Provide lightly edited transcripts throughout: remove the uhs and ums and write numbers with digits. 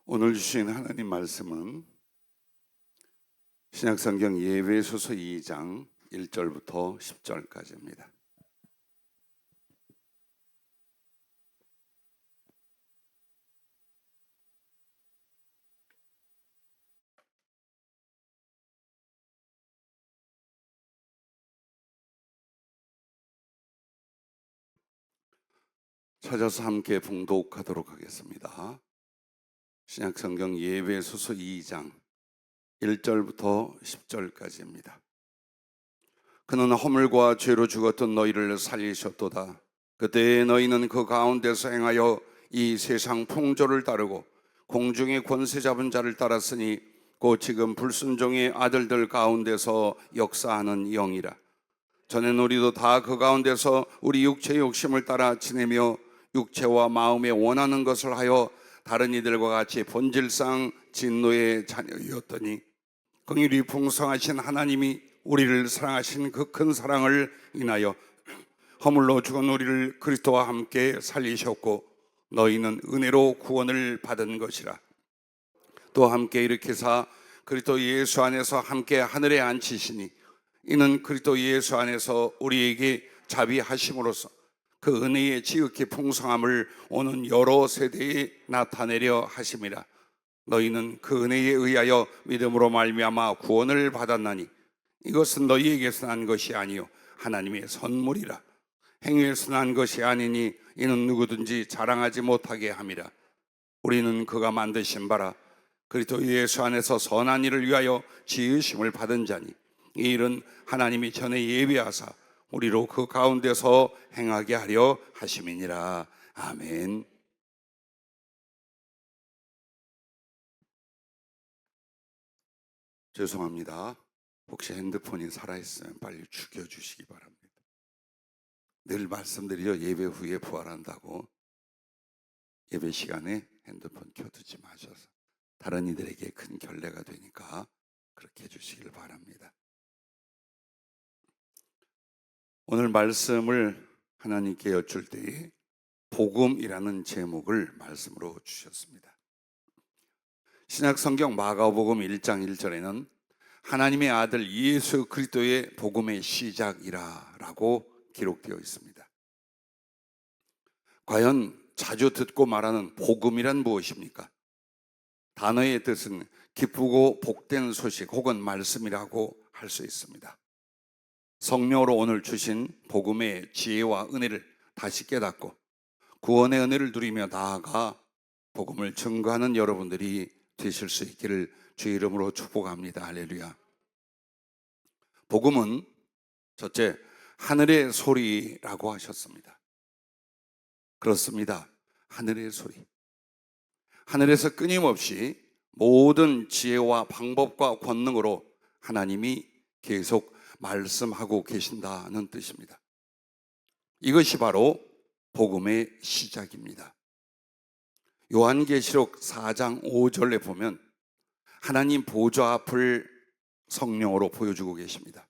오늘 주신 하나님 말씀은 신약성경 예배소서 2장 1절부터 10절까지입니다. 찾아서 함께 봉독하도록 하겠습니다. 신약성경 예배소서 2장 1절부터 10절까지입니다. 그는 허물과 죄로 죽었던 너희를 살리셨도다. 그때 너희는 그 가운데서 행하여 이 세상 풍조를 따르고 공중의 권세 잡은 자를 따랐으니 곧 지금 불순종의 아들들 가운데서 역사하는 영이라. 전엔 우리도 다 그 가운데서 우리 육체의 욕심을 따라 지내며 육체와 마음에 원하는 것을 하여 다른 이들과 같이 본질상 진노의 자녀였더니 긍휼이 풍성하신 하나님이 우리를 사랑하신 그 큰 사랑을 인하여 허물로 죽은 우리를 그리스도와 함께 살리셨고 너희는 은혜로 구원을 받은 것이라. 또 함께 일으키사 그리스도 예수 안에서 함께 하늘에 앉히시니 이는 그리스도 예수 안에서 우리에게 자비하심으로써 그 은혜의 지극히 풍성함을 오는 여러 세대에 나타내려 하심이라. 너희는 그 은혜에 의하여 믿음으로 말미암아 구원을 받았나니 이것은 너희에게서 난 것이 아니요 하나님의 선물이라. 행위에서 난 것이 아니니 이는 누구든지 자랑하지 못하게 함이라. 우리는 그가 만드신 바라 그리스도 예수 안에서 선한 일을 위하여 지으심을 받은 자니 이 일은 하나님이 전에 예비하사 우리로 그 가운데서 행하게 하려 하심이니라. 아멘. 죄송합니다. 혹시 핸드폰이 살아있으면 빨리 죽여주시기 바랍니다. 늘 말씀드리죠. 예배 후에 부활한다고. 예배 시간에 핸드폰 켜두지 마셔서 다른 이들에게 큰 결례가 되니까 그렇게 해주시길 바랍니다. 오늘 말씀을 하나님께 여쭐 때에 복음이라는 제목을 말씀으로 주셨습니다. 신약성경 마가복음 1장 1절에는 하나님의 아들 예수 그리스도의 복음의 시작이라 라고 기록되어 있습니다. 과연 자주 듣고 말하는 복음이란 무엇입니까? 단어의 뜻은 기쁘고 복된 소식 혹은 말씀이라고 할 수 있습니다. 성령으로 오늘 주신 복음의 지혜와 은혜를 다시 깨닫고 구원의 은혜를 누리며 나아가 복음을 증거하는 여러분들이 되실 수 있기를 주의 이름으로 축복합니다. 할렐루야. 복음은 첫째, 하늘의 소리라고 하셨습니다. 그렇습니다. 하늘의 소리. 하늘에서 끊임없이 모든 지혜와 방법과 권능으로 하나님이 계속 말씀하고 계신다는 뜻입니다. 이것이 바로 복음의 시작입니다. 요한계시록 4장 5절에 보면 하나님 보좌 앞을 성령으로 보여주고 계십니다.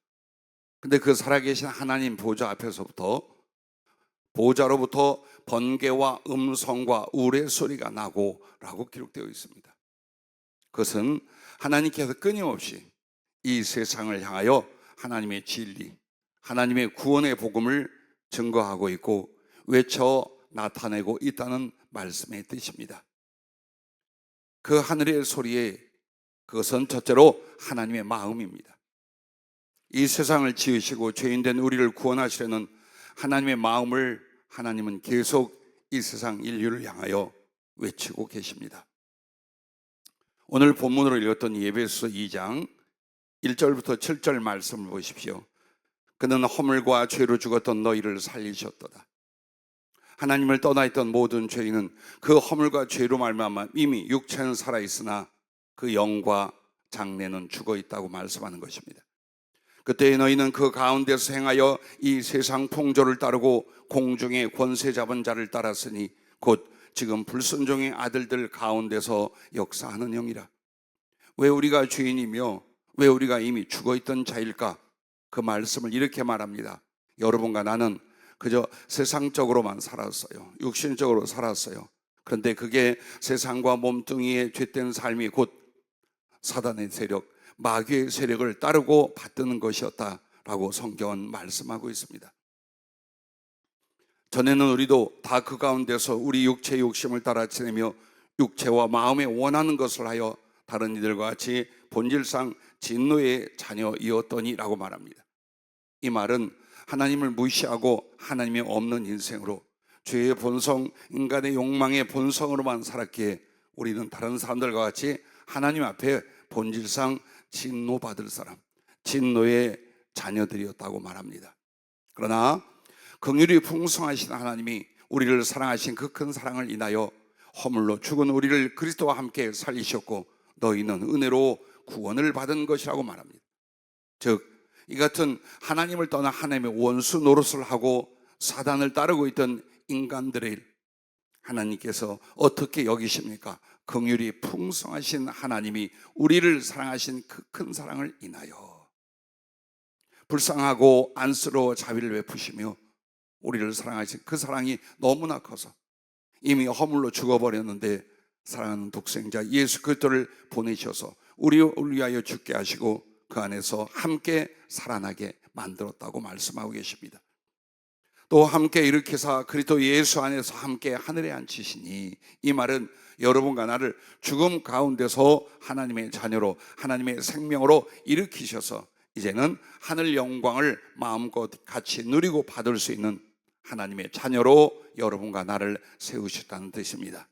근데 그 살아계신 하나님 보좌 앞에서부터 보좌로부터 번개와 음성과 우레소리가 나고 라고 기록되어 있습니다. 그것은 하나님께서 끊임없이 이 세상을 향하여 하나님의 진리, 하나님의 구원의 복음을 증거하고 있고 외쳐 나타내고 있다는 말씀의 뜻입니다. 그 하늘의 소리에 그것은 첫째로 하나님의 마음입니다. 이 세상을 지으시고 죄인된 우리를 구원하시려는 하나님의 마음을 하나님은 계속 이 세상 인류를 향하여 외치고 계십니다. 오늘 본문으로 읽었던 예배소 2장 1절부터 7절 말씀을 보십시오. 그는 허물과 죄로 죽었던 너희를 살리셨도다. 하나님을 떠나 있던 모든 죄인은 그 허물과 죄로 말미암아 이미 육체는 살아있으나 그 영과 장래는 죽어 있다고 말씀하는 것입니다. 그때 너희는 그 가운데서 행하여 이 세상 풍조를 따르고 공중의 권세 잡은 자를 따랐으니 곧 지금 불순종의 아들들 가운데서 역사하는 영이라. 왜 우리가 죄인이며 왜 우리가 이미 죽어있던 자일까? 그 말씀을 이렇게 말합니다. 여러분과 나는 그저 세상적으로만 살았어요. 육신적으로 살았어요. 그런데 그게 세상과 몸뚱이의 죄된 삶이 곧 사단의 세력, 마귀의 세력을 따르고 받드는 것이었다라고 성경은 말씀하고 있습니다. 전에는 우리도 다 그 가운데서 우리 육체의 욕심을 따라 지내며 육체와 마음에 원하는 것을 하여 다른 이들과 같이 본질상 진노의 자녀이었더니라고 말합니다. 이 말은 하나님을 무시하고 하나님이 없는 인생으로 죄의 본성, 인간의 욕망의 본성으로만 살았기에 우리는 다른 사람들과 같이 하나님 앞에 본질상 진노받을 사람, 진노의 자녀들이었다고 말합니다. 그러나 긍휼이 풍성하신 하나님이 우리를 사랑하신 그 큰 사랑을 인하여 허물로 죽은 우리를 그리스도와 함께 살리셨고 너희는 은혜로 구원을 받은 것이라고 말합니다. 즉, 이 같은 하나님을 떠나 하나님의 원수 노릇을 하고 사단을 따르고 있던 인간들의 일, 하나님께서 어떻게 여기십니까? 긍휼이 풍성하신 하나님이 우리를 사랑하신 그 큰 사랑을 인하여 불쌍하고 안쓰러워 자비를 베푸시며 우리를 사랑하신 그 사랑이 너무나 커서 이미 허물로 죽어버렸는데 사랑하는 독생자 예수 그리스도를 보내셔서 우리를 위하여 죽게 하시고 그 안에서 함께 살아나게 만들었다고 말씀하고 계십니다. 또 함께 일으키사 그리스도 예수 안에서 함께 하늘에 앉히시니, 이 말은 여러분과 나를 죽음 가운데서 하나님의 자녀로 하나님의 생명으로 일으키셔서 이제는 하늘 영광을 마음껏 같이 누리고 받을 수 있는 하나님의 자녀로 여러분과 나를 세우셨다는 뜻입니다.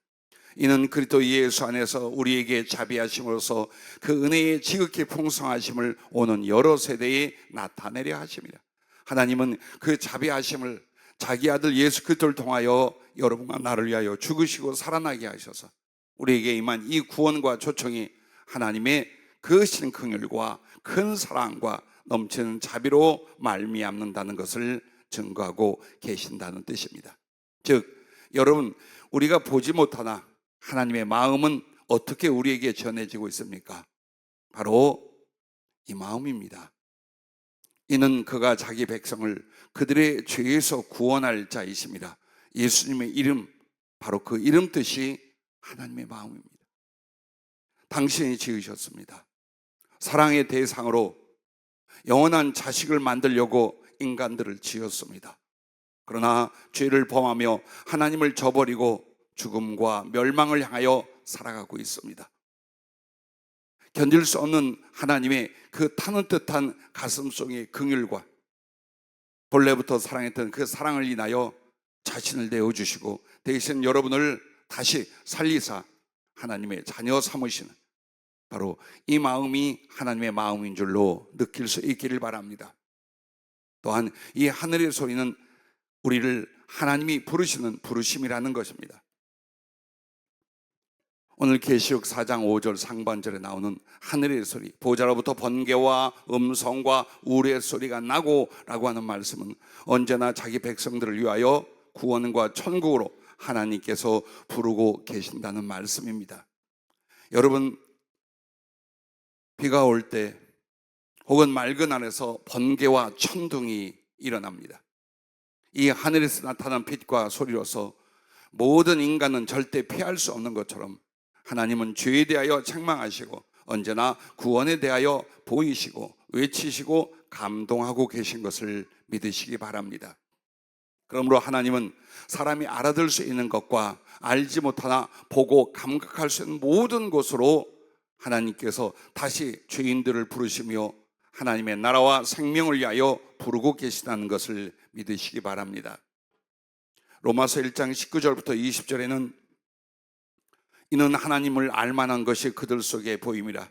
이는 그리스도 예수 안에서 우리에게 자비하심으로써 그 은혜의 지극히 풍성하심을 오는 여러 세대에 나타내려 하십니다. 하나님은 그 자비하심을 자기 아들 예수 그리스도를 통하여 여러분과 나를 위하여 죽으시고 살아나게 하셔서 우리에게 임한 이 구원과 초청이 하나님의 크신 긍휼과 큰 사랑과 넘치는 자비로 말미암는다는 것을 증거하고 계신다는 뜻입니다. 즉, 여러분, 우리가 보지 못하나 하나님의 마음은 어떻게 우리에게 전해지고 있습니까? 바로 이 마음입니다. 이는 그가 자기 백성을 그들의 죄에서 구원할 자이십니다. 예수님의 이름, 바로 그 이름 뜻이 하나님의 마음입니다. 당신이 지으셨습니다. 사랑의 대상으로 영원한 자식을 만들려고 인간들을 지었습니다. 그러나 죄를 범하며 하나님을 저버리고 죽음과 멸망을 향하여 살아가고 있습니다. 견딜 수 없는 하나님의 그 타는 듯한 가슴속의 긍휼과 본래부터 사랑했던 그 사랑을 인하여 자신을 내어주시고 대신 여러분을 다시 살리사 하나님의 자녀 삼으시는 바로 이 마음이 하나님의 마음인 줄로 느낄 수 있기를 바랍니다. 또한 이 하늘의 소리는 우리를 하나님이 부르시는 부르심이라는 것입니다. 오늘 계시록 4장 5절 상반절에 나오는 하늘의 소리, 보좌로부터 번개와 음성과 우레의 소리가 나고 라고 하는 말씀은 언제나 자기 백성들을 위하여 구원과 천국으로 하나님께서 부르고 계신다는 말씀입니다. 여러분, 비가 올 때 혹은 맑은 하늘에서 번개와 천둥이 일어납니다. 이 하늘에서 나타난 빛과 소리로서 모든 인간은 절대 피할 수 없는 것처럼 하나님은 죄에 대하여 책망하시고 언제나 구원에 대하여 보이시고 외치시고 감동하고 계신 것을 믿으시기 바랍니다. 그러므로 하나님은 사람이 알아들 수 있는 것과 알지 못하나 보고 감각할 수 있는 모든 것으로 하나님께서 다시 죄인들을 부르시며 하나님의 나라와 생명을 위하여 부르고 계시다는 것을 믿으시기 바랍니다. 로마서 1장 19절부터 20절에는 이는 하나님을 알만한 것이 그들 속에 보임이라.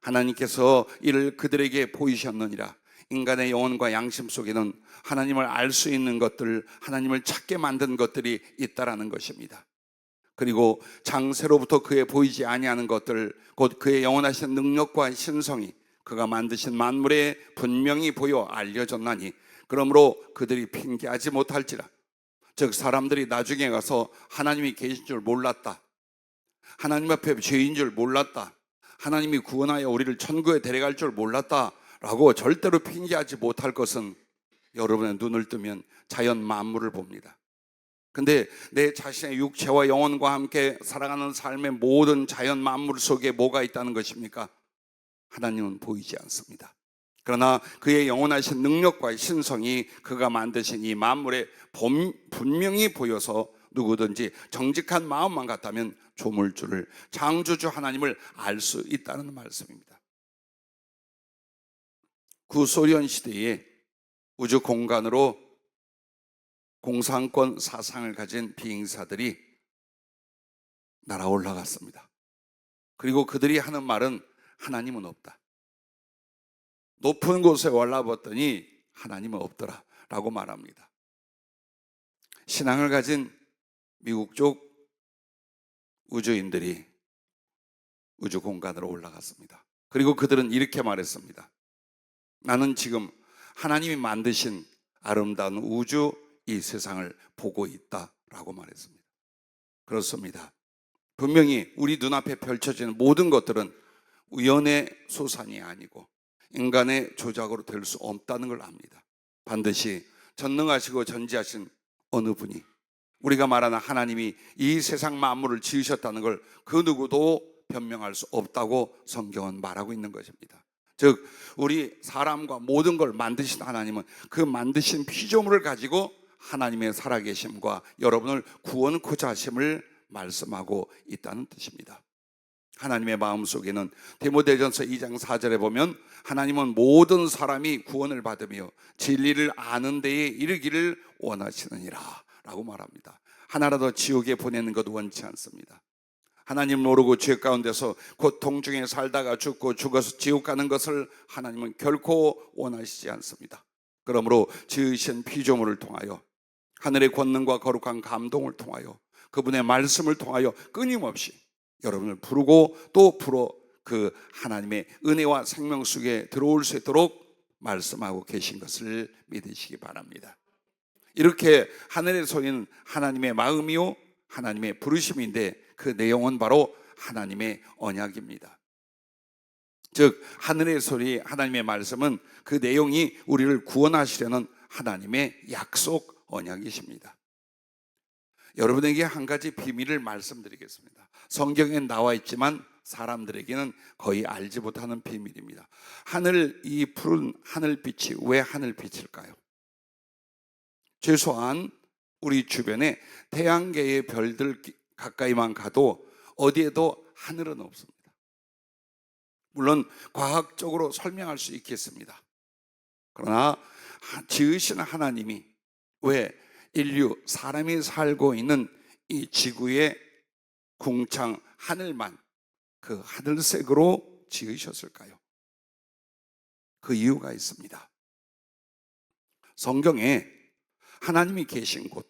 하나님께서 이를 그들에게 보이셨느니라. 인간의 영혼과 양심 속에는 하나님을 알 수 있는 것들, 하나님을 찾게 만든 것들이 있다라는 것입니다. 그리고 장세로부터 그의 보이지 아니하는 것들, 곧 그의 영원하신 능력과 신성이 그가 만드신 만물에 분명히 보여 알려졌나니 그러므로 그들이 핑계하지 못할지라. 즉, 사람들이 나중에 가서 하나님이 계신 줄 몰랐다, 하나님 앞에 죄인 줄 몰랐다, 하나님이 구원하여 우리를 천국에 데려갈 줄 몰랐다 라고 절대로 핑계하지 못할 것은 여러분의 눈을 뜨면 자연 만물을 봅니다. 근데 내 자신의 육체와 영혼과 함께 살아가는 삶의 모든 자연 만물 속에 뭐가 있다는 것입니까? 하나님은 보이지 않습니다. 그러나 그의 영원하신 능력과 신성이 그가 만드신 이 만물에 분명히 보여서 누구든지 정직한 마음만 같다면 조물주를, 창조주 하나님을 알 수 있다는 말씀입니다. 구소련 시대에 우주 공간으로 공상권 사상을 가진 비행사들이 날아 올라갔습니다. 그리고 그들이 하는 말은 하나님은 없다. 높은 곳에 올라봤더니 하나님은 없더라 라고 말합니다. 신앙을 가진 미국 쪽 우주인들이 우주 공간으로 올라갔습니다. 그리고 그들은 이렇게 말했습니다. 나는 지금 하나님이 만드신 아름다운 우주, 이 세상을 보고 있다라고 말했습니다. 그렇습니다. 분명히 우리 눈앞에 펼쳐지는 모든 것들은 우연의 소산이 아니고 인간의 조작으로 될 수 없다는 걸 압니다. 반드시 전능하시고 전지하신 어느 분이, 우리가 말하는 하나님이 이 세상 만물을 지으셨다는 걸 그 누구도 변명할 수 없다고 성경은 말하고 있는 것입니다. 즉 우리 사람과 모든 걸 만드신 하나님은 그 만드신 피조물을 가지고 하나님의 살아계심과 여러분을 구원코자 하심을 말씀하고 있다는 뜻입니다. 하나님의 마음속에는 디모데전서 2장 4절에 보면 하나님은 모든 사람이 구원을 받으며 진리를 아는 데에 이르기를 원하시느니라 라고 말합니다. 하나라도 지옥에 보내는 것 원치 않습니다. 하나님 모르고 죄 가운데서 고통 중에 살다가 죽고 죽어서 지옥 가는 것을 하나님은 결코 원하시지 않습니다. 그러므로 지으신 피조물을 통하여 하늘의 권능과 거룩한 감동을 통하여 그분의 말씀을 통하여 끊임없이 여러분을 부르고 또 불어 그 하나님의 은혜와 생명 속에 들어올 수 있도록 말씀하고 계신 것을 믿으시기 바랍니다. 이렇게 하늘의 소리는 하나님의 마음이요 하나님의 부르심인데 그 내용은 바로 하나님의 언약입니다. 즉 하늘의 소리, 하나님의 말씀은 그 내용이 우리를 구원하시려는 하나님의 약속 언약이십니다. 여러분에게 한 가지 비밀을 말씀드리겠습니다. 성경에 나와 있지만 사람들에게는 거의 알지 못하는 비밀입니다. 이 푸른 하늘빛이 왜 하늘빛일까요? 최소한 우리 주변에 태양계의 별들 가까이만 가도 어디에도 하늘은 없습니다. 물론 과학적으로 설명할 수 있겠습니다. 그러나 지으신 하나님이 왜 인류, 사람이 살고 있는 이 지구의 궁창 하늘만 그 하늘색으로 지으셨을까요? 그 이유가 있습니다. 성경에 하나님이 계신 곳,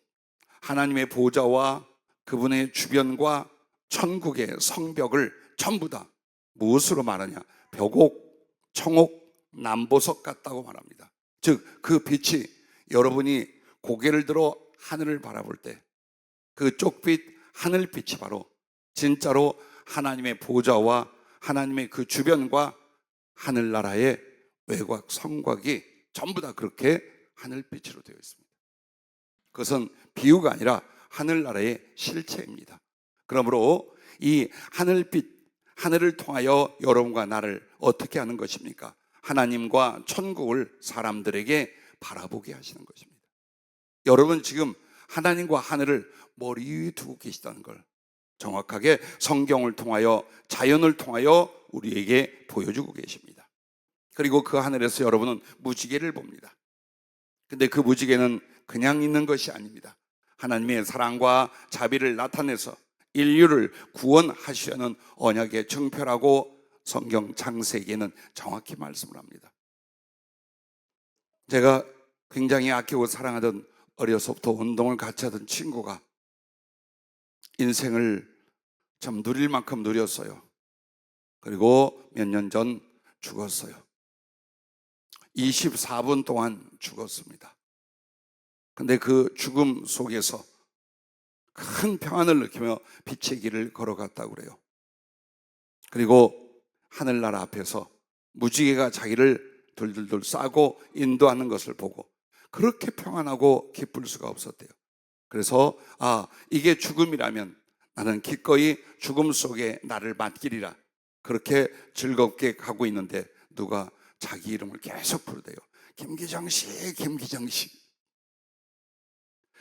하나님의 보좌와 그분의 주변과 천국의 성벽을 전부 다 무엇으로 말하냐? 벽옥, 청옥, 남보석 같다고 말합니다. 즉 그 빛이 여러분이 고개를 들어 하늘을 바라볼 때 그 쪽빛 하늘빛이 바로 진짜로 하나님의 보좌와 하나님의 그 주변과 하늘나라의 외곽 성곽이 전부 다 그렇게 하늘빛으로 되어 있습니다. 그것은 비유가 아니라 하늘나라의 실체입니다. 그러므로 이 하늘빛, 하늘을 통하여 여러분과 나를 어떻게 하는 것입니까? 하나님과 천국을 사람들에게 바라보게 하시는 것입니다. 여러분 지금 하나님과 하늘을 머리 위에 두고 계시다는 걸 정확하게 성경을 통하여, 자연을 통하여 우리에게 보여주고 계십니다. 그리고 그 하늘에서 여러분은 무지개를 봅니다. 근데 그 무지개는 그냥 있는 것이 아닙니다. 하나님의 사랑과 자비를 나타내서 인류를 구원하시려는 언약의 증표라고 성경 창세기에는 정확히 말씀을 합니다. 제가 굉장히 아끼고 사랑하던 어려서부터 운동을 같이 하던 친구가 인생을 참 누릴 만큼 누렸어요. 그리고 몇 년 전 죽었어요. 24분 동안 죽었습니다. 근데 그 죽음 속에서 큰 평안을 느끼며 빛의 길을 걸어갔다고 그래요. 그리고 하늘나라 앞에서 무지개가 자기를 둘둘둘 싸고 인도하는 것을 보고 그렇게 평안하고 기쁠 수가 없었대요. 그래서 이게 죽음이라면 나는 기꺼이 죽음 속에 나를 맡기리라. 그렇게 즐겁게 가고 있는데 누가 자기 이름을 계속 부르대요. 김기정 씨, 김기정 씨.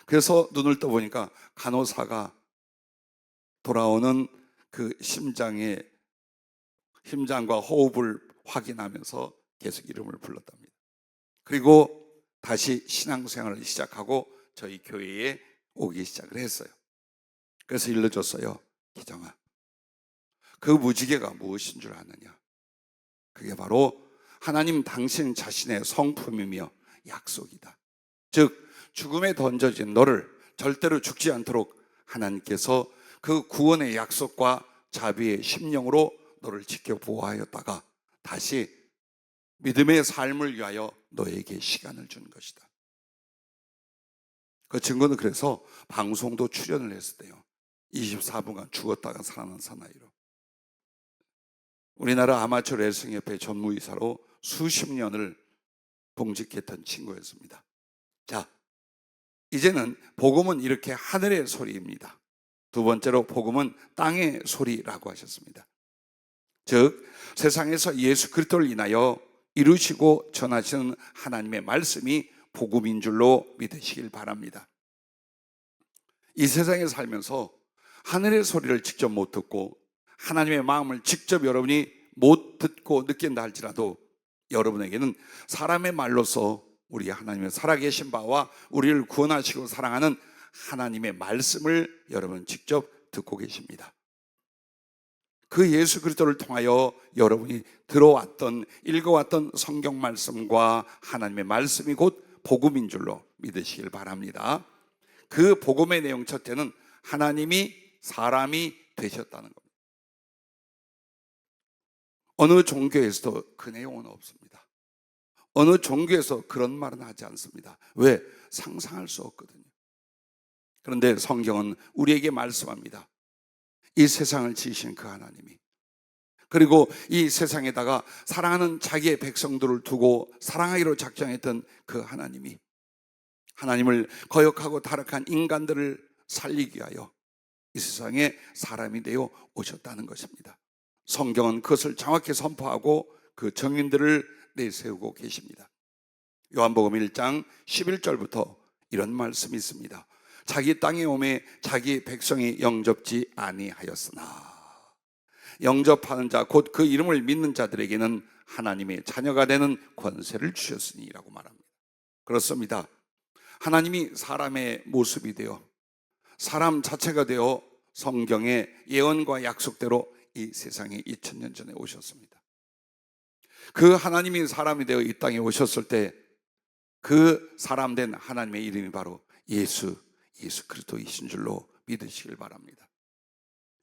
그래서 눈을 떠보니까 간호사가 돌아오는 그 심장과 호흡을 확인하면서 계속 이름을 불렀답니다. 그리고 다시 신앙생활을 시작하고 저희 교회에 오기 시작을 했어요. 그래서 일러줬어요. 기정아, 그 무지개가 무엇인 줄 아느냐? 그게 바로 하나님 당신 자신의 성품이며 약속이다. 즉 죽음에 던져진 너를 절대로 죽지 않도록 하나님께서 그 구원의 약속과 자비의 심령으로 너를 지켜 보호하였다가 다시 믿음의 삶을 위하여 너에게 시간을 준 것이다. 그 증거는 그래서 방송도 출연을 했을 때요, 24분간 죽었다가 살아난 사나이로 우리나라 아마추어 레슬링협회 전무이사로 수십 년을 봉직했던 친구였습니다. 자, 이제는 복음은 이렇게 하늘의 소리입니다. 두 번째로 복음은 땅의 소리라고 하셨습니다. 즉 세상에서 예수 그리스도를 인하여 이루시고 전하시는 하나님의 말씀이 복음인 줄로 믿으시길 바랍니다. 이 세상에 살면서 하늘의 소리를 직접 못 듣고 하나님의 마음을 직접 여러분이 못 듣고 느낀다 할지라도 여러분에게는 사람의 말로서 우리 하나님의 살아계신 바와 우리를 구원하시고 사랑하는 하나님의 말씀을 여러분 직접 듣고 계십니다. 그 예수 그리스도를 통하여 여러분이 들어왔던 읽어왔던 성경 말씀과 하나님의 말씀이 곧 복음인 줄로 믿으시길 바랍니다. 그 복음의 내용 첫째는 하나님이 사람이 되셨다는 겁니다. 어느 종교에서도 그 내용은 없습니다. 어느 종교에서 그런 말은 하지 않습니다. 왜? 상상할 수 없거든요. 그런데 성경은 우리에게 말씀합니다. 이 세상을 지으신 그 하나님이, 그리고 이 세상에다가 사랑하는 자기의 백성들을 두고 사랑하기로 작정했던 그 하나님이 하나님을 거역하고 타락한 인간들을 살리기 위하여 이 세상에 사람이 되어 오셨다는 것입니다. 성경은 그것을 정확히 선포하고 그 정인들을 내세우고 계십니다. 요한복음 1장 11절부터 이런 말씀이 있습니다. 자기 땅에 오매 자기 백성이 영접지 아니하였으나 영접하는 자 곧 그 이름을 믿는 자들에게는 하나님의 자녀가 되는 권세를 주셨으니 라고 말합니다. 그렇습니다. 하나님이 사람의 모습이 되어 사람 자체가 되어 성경의 예언과 약속대로 이 세상에 2000년 전에 오셨습니다. 그 하나님이 사람이 되어 이 땅에 오셨을 때 그 사람 된 하나님의 이름이 바로 예수 그리스도이신 줄로 믿으시길 바랍니다.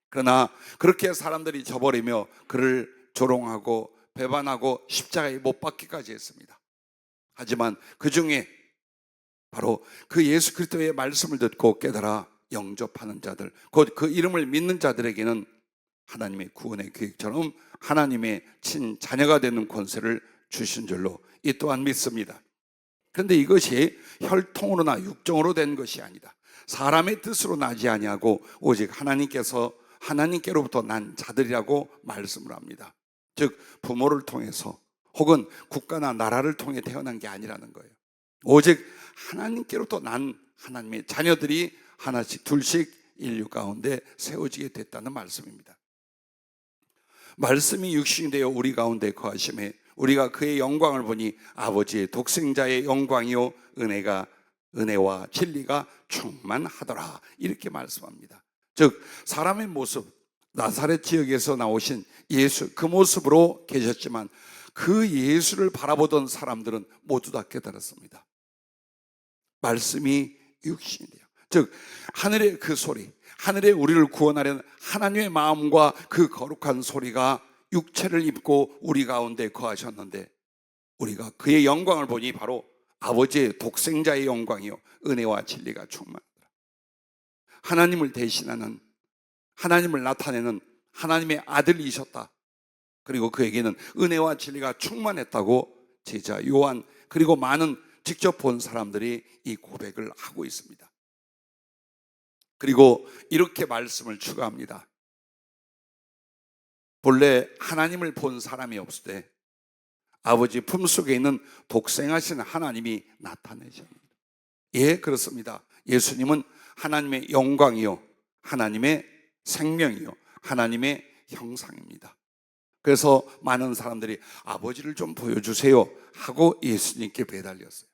그러나 그렇게 사람들이 저버리며 그를 조롱하고 배반하고 십자가에 못 박기까지 했습니다. 하지만 그 중에 바로 그 예수 그리스도의 말씀을 듣고 깨달아 영접하는 자들, 곧 그 이름을 믿는 자들에게는 하나님의 구원의 계획처럼 하나님의 친자녀가 되는 권세를 주신 줄로 이 또한 믿습니다. 그런데 이것이 혈통으로나 육정으로 된 것이 아니다. 사람의 뜻으로 나지 아니하고 오직 하나님께로부터 난 자들이라고 말씀을 합니다. 즉 부모를 통해서 혹은 국가나 나라를 통해 태어난 게 아니라는 거예요. 오직 하나님께로부터 난 하나님의 자녀들이 하나씩 둘씩 인류 가운데 세워지게 됐다는 말씀입니다. 말씀이 육신이 되어 우리 가운데 거하심에 우리가 그의 영광을 보니 아버지의 독생자의 영광이요 은혜와 진리가 충만하더라, 이렇게 말씀합니다. 즉 사람의 모습, 나사렛 지역에서 나오신 예수 그 모습으로 계셨지만 그 예수를 바라보던 사람들은 모두 다 깨달았습니다. 말씀이 육신이 돼요. 즉 하늘의 그 소리, 하늘에 우리를 구원하려는 하나님의 마음과 그 거룩한 소리가 육체를 입고 우리 가운데 거하셨는데 우리가 그의 영광을 보니 바로 아버지의 독생자의 영광이요 은혜와 진리가 충만하더라. 하나님을 대신하는, 하나님을 나타내는 하나님의 아들이셨다. 그리고 그에게는 은혜와 진리가 충만했다고 제자 요한 그리고 많은 직접 본 사람들이 이 고백을 하고 있습니다. 그리고 이렇게 말씀을 추가합니다. 본래 하나님을 본 사람이 없을 때 아버지 품속에 있는 독생하신 하나님이 나타내십니다. 예, 그렇습니다. 예수님은 하나님의 영광이요, 하나님의 생명이요, 하나님의 형상입니다. 그래서 많은 사람들이 아버지를 좀 보여주세요 하고 예수님께 배달렸어요.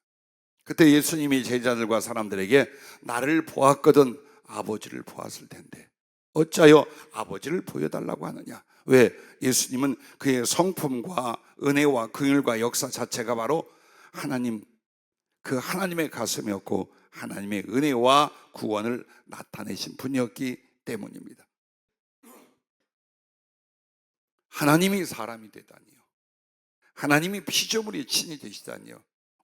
그때 예수님이 제자들과 사람들에게 나를 보았거든 아버지를 보았을 텐데 어찌하여 아버지를 보여달라고 하느냐. 왜? 예수님은 그의 성품과 은혜와 긍휼과 역사 자체가 바로 하나님, 그 하나님의 가슴이었고 하나님의 은혜와 구원을 나타내신 분이었기 때문입니다. 하나님이 사람이 되다니요, 하나님이 피조물이 친히 되시다니요.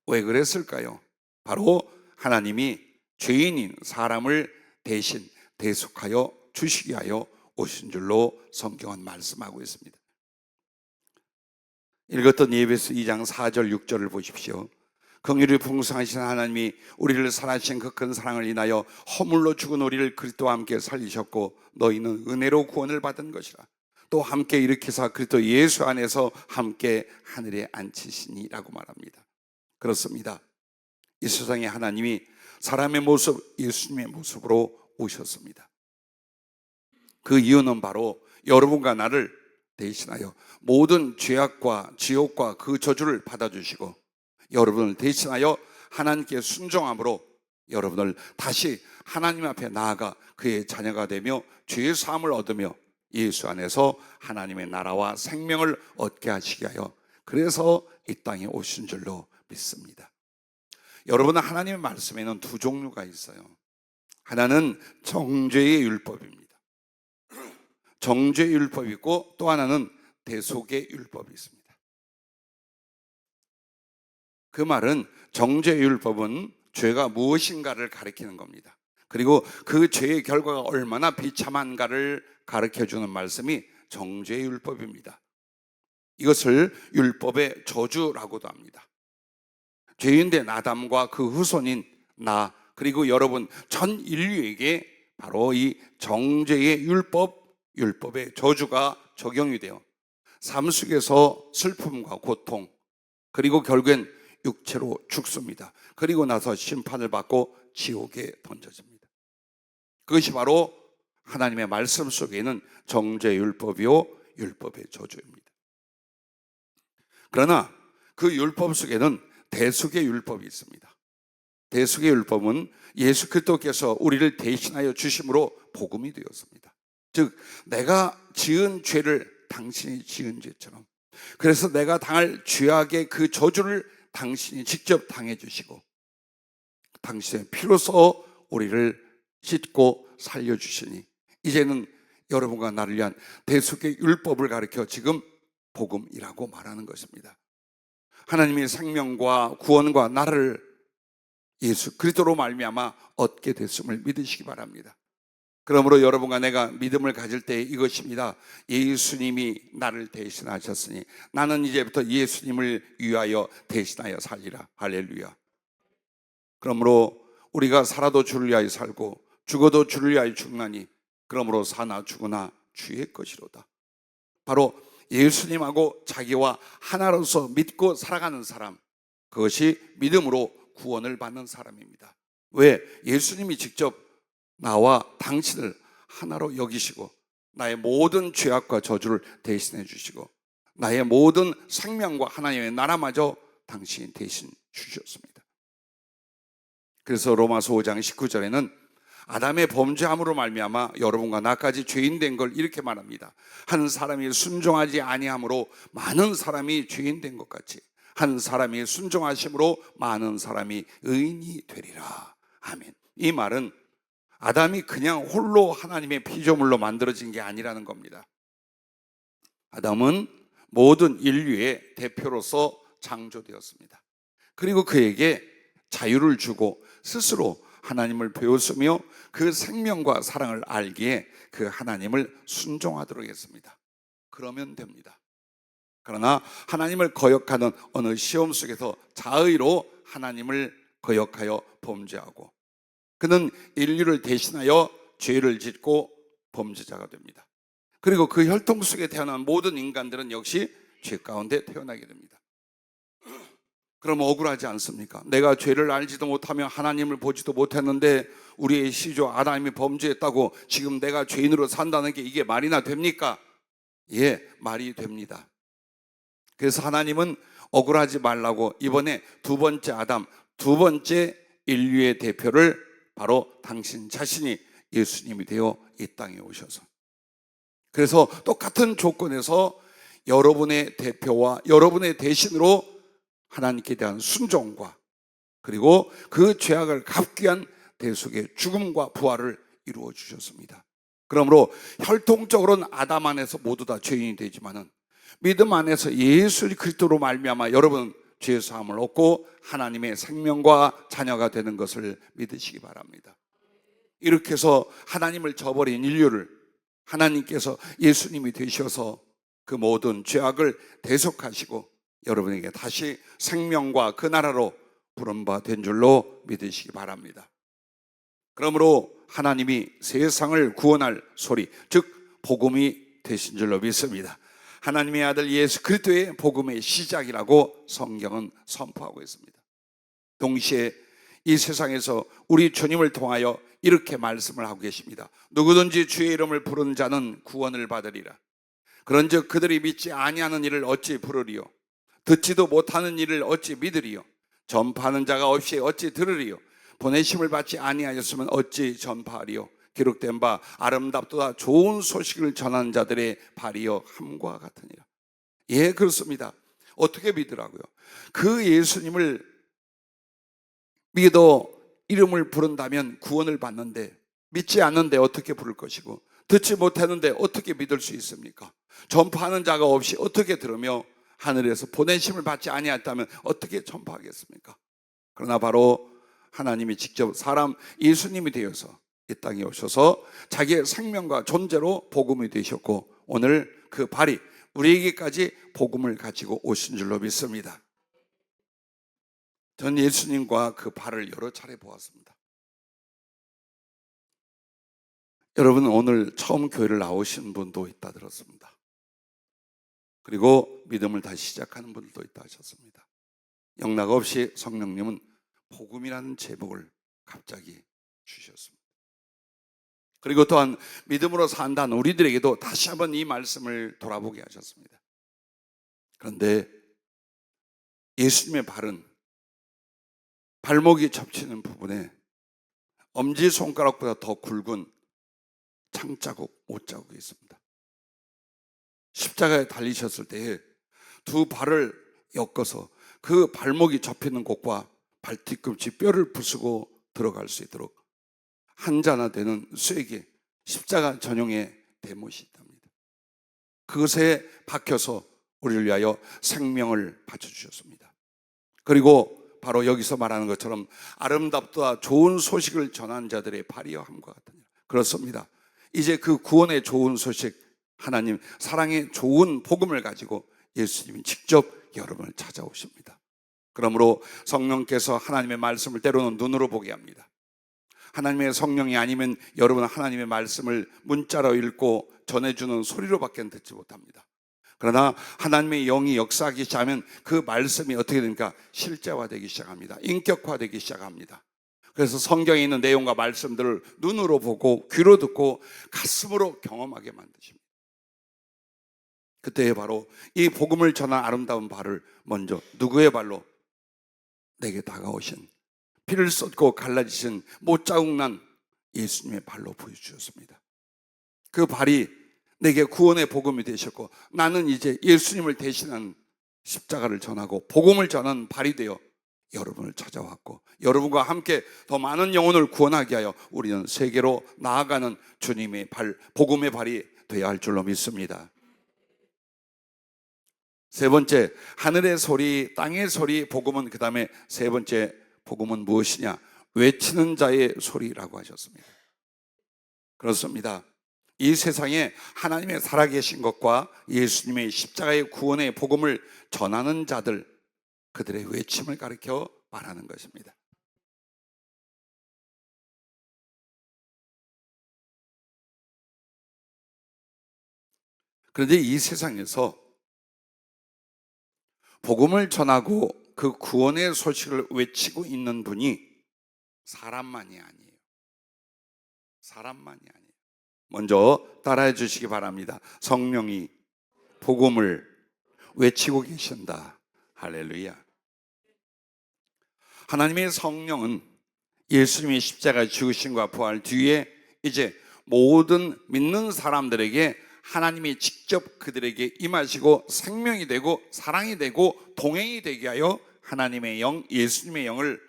왜 그랬을까요? 바로 하나님이 죄인인 사람을 대신 대속하여 주시기 위하여 오신 줄로 성경은 말씀하고 있습니다. 읽었던 예배서 2장 4절 6절을 보십시오. 긍휼이 풍성하신 하나님이 우리를 사랑하신 그 큰 사랑을 인하여 허물로 죽은 우리를 그리스도와 함께 살리셨고 너희는 은혜로 구원을 받은 것이라. 또 함께 일으키사 그리스도 예수 안에서 함께 하늘에 앉히시니라고 말합니다. 그렇습니다. 이 세상에 하나님이 사람의 모습, 예수님의 모습으로 오셨습니다. 그 이유는 바로 여러분과 나를 대신하여 모든 죄악과 지옥과 그 저주를 받아주시고 여러분을 대신하여 하나님께 순종함으로 여러분을 다시 하나님 앞에 나아가 그의 자녀가 되며 죄의 사함을 얻으며 예수 안에서 하나님의 나라와 생명을 얻게 하시게 하여 그래서 이 땅에 오신 줄로 믿습니다. 여러분, 하나님의 말씀에는 두 종류가 있어요. 하나는 정죄의 율법입니다. 정죄의 율법이 있고 또 하나는 대속의 율법이 있습니다. 그 말은 정죄의 율법은 죄가 무엇인가를 가리키는 겁니다. 그리고 그 죄의 결과가 얼마나 비참한가를 가르쳐주는 말씀이 정죄의 율법입니다. 이것을 율법의 저주라고도 합니다. 죄인된 아담과 그 후손인 나 그리고 여러분 전 인류에게 바로 이 정죄의 율법의 저주가 적용이 돼요. 삶 속에서 슬픔과 고통 그리고 결국엔 육체로 죽습니다. 그리고 나서 심판을 받고 지옥에 던져집니다. 그것이 바로 하나님의 말씀 속에 있는 정죄의 율법이요 율법의 저주입니다. 그러나 그 율법 속에는 대속의 율법이 있습니다. 대속의 율법은 예수 그리스도께서 우리를 대신하여 주심으로 복음이 되었습니다. 즉 내가 지은 죄를 당신이 지은 죄처럼, 그래서 내가 당할 죄악의 그 저주를 당신이 직접 당해 주시고 당신의 피로써 우리를 씻고 살려주시니 이제는 여러분과 나를 위한 대속의 율법을 가르쳐 지금 복음이라고 말하는 것입니다. 하나님의 생명과 구원과 나를 예수 그리스도로 말미암아 얻게 됐음을 믿으시기 바랍니다. 그러므로 여러분과 내가 믿음을 가질 때 이것입니다. 예수님이 나를 대신하셨으니 나는 이제부터 예수님을 위하여 대신하여 살리라. 할렐루야. 그러므로 우리가 살아도 주를 위하여 살고 죽어도 주를 위하여 죽나니 그러므로 사나 죽으나 주의 것이로다. 바로 예수님하고 자기와 하나로서 믿고 살아가는 사람, 그것이 믿음으로 구원을 받는 사람입니다. 왜? 예수님이 직접 나와 당신을 하나로 여기시고 나의 모든 죄악과 저주를 대신해 주시고 나의 모든 생명과 하나님의 나라마저 당신이 대신 주셨습니다. 그래서 로마서 5장 19절에는 아담의 범죄함으로 말미암아 여러분과 나까지 죄인 된 걸 이렇게 말합니다. 한 사람이 순종하지 아니함으로 많은 사람이 죄인 된 것 같이 한 사람이 순종하심으로 많은 사람이 의인이 되리라. 아멘. 이 말은 아담이 그냥 홀로 하나님의 피조물로 만들어진 게 아니라는 겁니다. 아담은 모든 인류의 대표로서 창조되었습니다. 그리고 그에게 자유를 주고 스스로 하나님을 배웠으며 그 생명과 사랑을 알기에 그 하나님을 순종하도록 했습니다. 그러면 됩니다. 그러나 하나님을 거역하는 어느 시험 속에서 자의로 하나님을 거역하여 범죄하고 그는 인류를 대신하여 죄를 짓고 범죄자가 됩니다. 그리고 그 혈통 속에 태어난 모든 인간들은 역시 죄 가운데 태어나게 됩니다. 그럼 억울하지 않습니까? 내가 죄를 알지도 못하며 하나님을 보지도 못했는데 우리의 시조 아담이 범죄했다고 지금 내가 죄인으로 산다는 게 이게 말이나 됩니까? 예, 말이 됩니다. 그래서 하나님은 억울하지 말라고 이번에 두 번째 아담, 두 번째 인류의 대표를 바로 당신 자신이 예수님이 되어 이 땅에 오셔서, 그래서 똑같은 조건에서 여러분의 대표와 여러분의 대신으로 하나님께 대한 순종과 그리고 그 죄악을 갚기 위한 대속의 죽음과 부활을 이루어 주셨습니다. 그러므로 혈통적으로는 아담 안에서 모두 다 죄인이 되지만은 믿음 안에서 예수 그리스도로 말미암아 여러분 죄 사함을 얻고 하나님의 생명과 자녀가 되는 것을 믿으시기 바랍니다. 이렇게 해서 하나님을 저버린 인류를 하나님께서 예수님이 되셔서 그 모든 죄악을 대속하시고 여러분에게 다시 생명과 그 나라로 부른 바 된 줄로 믿으시기 바랍니다. 그러므로 하나님이 세상을 구원할 소리, 즉 복음이 되신 줄로 믿습니다. 하나님의 아들 예수 그리스도의 복음의 시작이라고 성경은 선포하고 있습니다. 동시에 이 세상에서 우리 주님을 통하여 이렇게 말씀을 하고 계십니다. 누구든지 주의 이름을 부르는 자는 구원을 받으리라. 그런즉 그들이 믿지 아니하는 일을 어찌 부르리요? 듣지도 못하는 일을 어찌 믿으리요? 전파하는 자가 없이 어찌 들으리요? 보내심을 받지 아니하였으면 어찌 전파하리요? 기록된 바 아름답도다 좋은 소식을 전하는 자들의 발이여 함과 같으니라. 예, 그렇습니다. 어떻게 믿으라고요? 그 예수님을 믿어 이름을 부른다면 구원을 받는데 믿지 않는데 어떻게 부를 것이고 듣지 못했는데 어떻게 믿을 수 있습니까? 전파하는 자가 없이 어떻게 들으며 하늘에서 보내심을 받지 아니했다면 어떻게 전파하겠습니까? 그러나 바로 하나님이 직접 사람 예수님이 되어서 이 땅에 오셔서 자기의 생명과 존재로 복음이 되셨고 오늘 그 발이 우리에게까지 복음을 가지고 오신 줄로 믿습니다. 전 예수님과 그 발을 여러 차례 보았습니다. 여러분 오늘 처음 교회를 나오신 분도 있다 들었습니다. 그리고 믿음을 다시 시작하는 분들도 있다 하셨습니다. 영락 없이 성령님은 복음이라는 제목을 갑자기 주셨습니다. 그리고 또한 믿음으로 산다는 우리들에게도 다시 한번 이 말씀을 돌아보게 하셨습니다. 그런데 예수님의 발은 발목이 접치는 부분에 엄지손가락보다 더 굵은 창자국, 옷자국이 있습니다. 십자가에 달리셨을 때에 두 발을 엮어서 그 발목이 접히는 곳과 발뒤꿈치 뼈를 부수고 들어갈 수 있도록 한자나 되는 쇠기, 십자가 전용의 대못이 있답니다. 그것에 박혀서 우리를 위하여 생명을 바쳐주셨습니다. 그리고 바로 여기서 말하는 것처럼 아름답다 좋은 소식을 전한 자들의 발이여 함과 같으니라. 그렇습니다. 이제 그 구원의 좋은 소식, 하나님 사랑의 좋은 복음을 가지고 예수님이 직접 여러분을 찾아오십니다. 그러므로 성령께서 하나님의 말씀을 때로는 눈으로 보게 합니다. 하나님의 성령이 아니면 여러분은 하나님의 말씀을 문자로 읽고 전해주는 소리로밖에 듣지 못합니다. 그러나 하나님의 영이 역사하기 시작하면 그 말씀이 어떻게 됩니까? 실제화되기 시작합니다. 인격화되기 시작합니다. 그래서 성경에 있는 내용과 말씀들을 눈으로 보고 귀로 듣고 가슴으로 경험하게 만드십니다. 그때 바로 이 복음을 전한 아름다운 발을 먼저 누구의 발로? 내게 다가오신 피를 쏟고 갈라지신 못자국난 예수님의 발로 보여주셨습니다. 그 발이 내게 구원의 복음이 되셨고 나는 이제 예수님을 대신한 십자가를 전하고 복음을 전하는 발이 되어 여러분을 찾아왔고 여러분과 함께 더 많은 영혼을 구원하게 하여 우리는 세계로 나아가는 주님의 발, 복음의 발이 되어야 할 줄로 믿습니다. 세 번째, 하늘의 소리, 땅의 소리, 복음은 그 다음에 세 번째 복음은 무엇이냐? 외치는 자의 소리라고 하셨습니다. 그렇습니다. 이 세상에 하나님의 살아계신 것과 예수님의 십자가의 구원의 복음을 전하는 자들, 그들의 외침을 가리켜 말하는 것입니다. 그런데 이 세상에서 복음을 전하고 그 구원의 소식을 외치고 있는 분이 사람만이 아니에요. 사람만이 아니에요. 먼저 따라해 주시기 바랍니다. 성령이 복음을 외치고 계신다. 할렐루야. 하나님의 성령은 예수님의 십자가 죽으심과 부활 뒤에 이제 모든 믿는 사람들에게 하나님이 직접 그들에게 임하시고 생명이 되고 사랑이 되고 동행이 되게 하여 하나님의 영, 예수님의 영을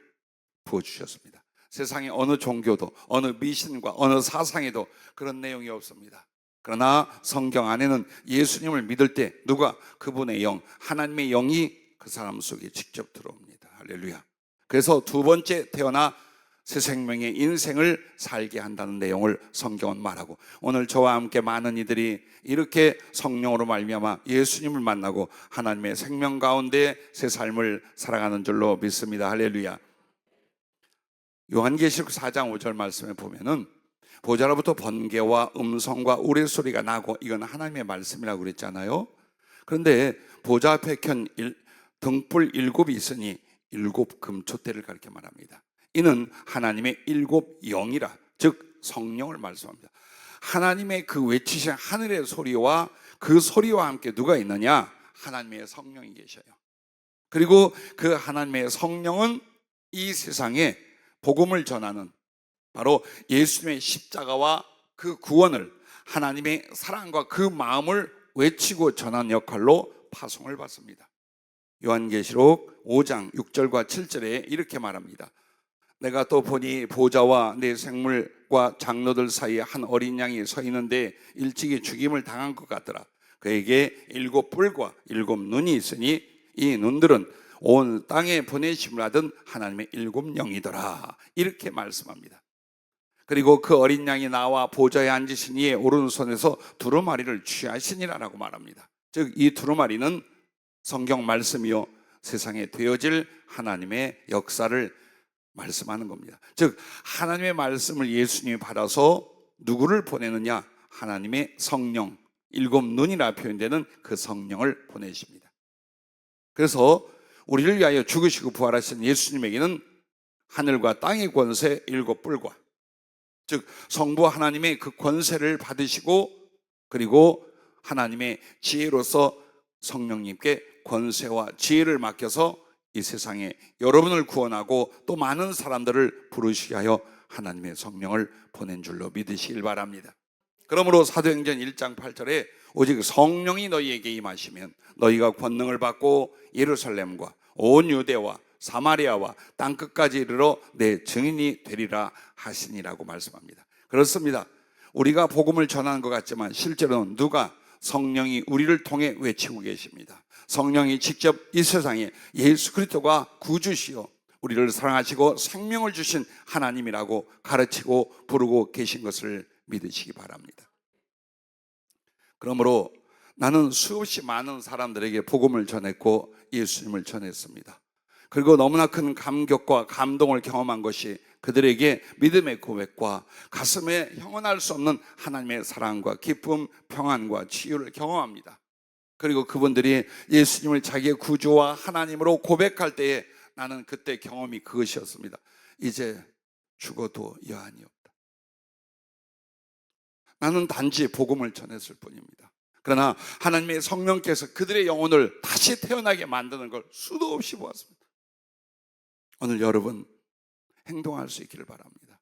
부어주셨습니다. 세상에 어느 종교도 어느 미신과 어느 사상에도 그런 내용이 없습니다. 그러나 성경 안에는 예수님을 믿을 때 누가 그분의 영, 하나님의 영이 그 사람 속에 직접 들어옵니다. 할렐루야. 그래서 두 번째 태어나 새 생명의 인생을 살게 한다는 내용을 성경은 말하고, 오늘 저와 함께 많은 이들이 이렇게 성령으로 말미암아 예수님을 만나고 하나님의 생명 가운데 새 삶을 살아가는 줄로 믿습니다. 할렐루야. 요한계시록 4장 5절 말씀에 보면은 보좌로부터 번개와 음성과 우레소리가 나고, 이건 하나님의 말씀이라고 그랬잖아요. 그런데 보좌 앞에 켠 등불 7이 있으니 7 금초대를 가리켜 말합니다. 이는 하나님의 7 영이라, 즉 성령을 말씀합니다. 하나님의 그 외치신 하늘의 소리와 그 소리와 함께 누가 있느냐? 하나님의 성령이 계셔요. 그리고 그 하나님의 성령은 이 세상에 복음을 전하는, 바로 예수님의 십자가와 그 구원을, 하나님의 사랑과 그 마음을 외치고 전하는 역할로 파송을 받습니다. 요한계시록 5장 6절과 7절에 이렇게 말합니다. 내가 또 보니 보좌와 내 생물과 장로들 사이에 한 어린 양이 서 있는데 일찍이 죽임을 당한 것 같더라. 그에게 7 뿔과 7 눈이 있으니 이 눈들은 온 땅에 보내심을 하던 하나님의 7 영이더라. 이렇게 말씀합니다. 그리고 그 어린 양이 나와 보좌에 앉으신 이의 오른손에서 두루마리를 취하시니라라고 말합니다. 즉 이 두루마리는 성경 말씀이요 세상에 되어질 하나님의 역사를 말씀하는 겁니다. 즉 하나님의 말씀을 예수님이 받아서 누구를 보내느냐? 하나님의 성령, 7 눈이라 표현되는 그 성령을 보내십니다. 그래서 우리를 위하여 죽으시고 부활하신 예수님에게는 하늘과 땅의 권세 7 뿔과, 즉 성부 하나님의 그 권세를 받으시고, 그리고 하나님의 지혜로서 성령님께 권세와 지혜를 맡겨서 이 세상에 여러분을 구원하고 또 많은 사람들을 부르시게 하여 하나님의 성령을 보낸 줄로 믿으시길 바랍니다. 그러므로 사도행전 1장 8절에 오직 성령이 너희에게 임하시면 너희가 권능을 받고 예루살렘과 온 유대와 사마리아와 땅끝까지 이르러 내 증인이 되리라 하시니라고 말씀합니다. 그렇습니다. 우리가 복음을 전하는 것 같지만 실제로는 누가? 성령이 우리를 통해 외치고 계십니다. 성령이 직접 이 세상에 예수 그리스도가 구주시요 우리를 사랑하시고 생명을 주신 하나님이라고 가르치고 부르고 계신 것을 믿으시기 바랍니다. 그러므로 나는 수없이 많은 사람들에게 복음을 전했고 예수님을 전했습니다. 그리고 너무나 큰 감격과 감동을 경험한 것이 그들에게 믿음의 고백과 가슴에 형언할 수 없는 하나님의 사랑과 기쁨, 평안과 치유를 경험합니다. 그리고 그분들이 예수님을 자기의 구주와 하나님으로 고백할 때에 나는 그때 경험이 그것이었습니다. 이제 죽어도 여한이 없다. 나는 단지 복음을 전했을 뿐입니다. 그러나 하나님의 성령께서 그들의 영혼을 다시 태어나게 만드는 걸 수도 없이 보았습니다. 오늘 여러분 행동할 수 있기를 바랍니다.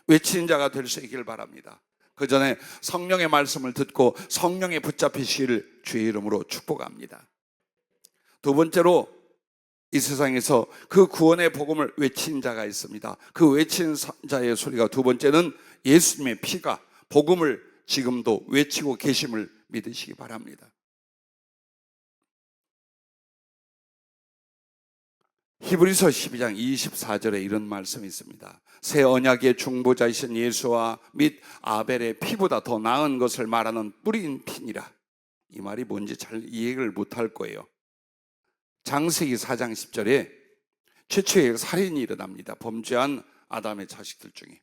외치는 자가 될 수 있기를 바랍니다. 그 전에 성령의 말씀을 듣고 성령에 붙잡히시기를 주의 이름으로 축복합니다. 두 번째로 이 세상에서 그 구원의 복음을 외친 자가 있습니다. 그 외친 자의 소리가 두 번째는 예수님의 피가 복음을 지금도 외치고 계심을 믿으시기 바랍니다. 히브리서 12장 24절에 이런 말씀이 있습니다. 새 언약의 중보자이신 예수와 및 아벨의 피보다 더 나은 것을 말하는 뿌린 피니라. 이 말이 뭔지 잘 이해를 못할 거예요. 창세기 4장 10절에 최초의 살인이 일어납니다. 범죄한 아담의 자식들 중에.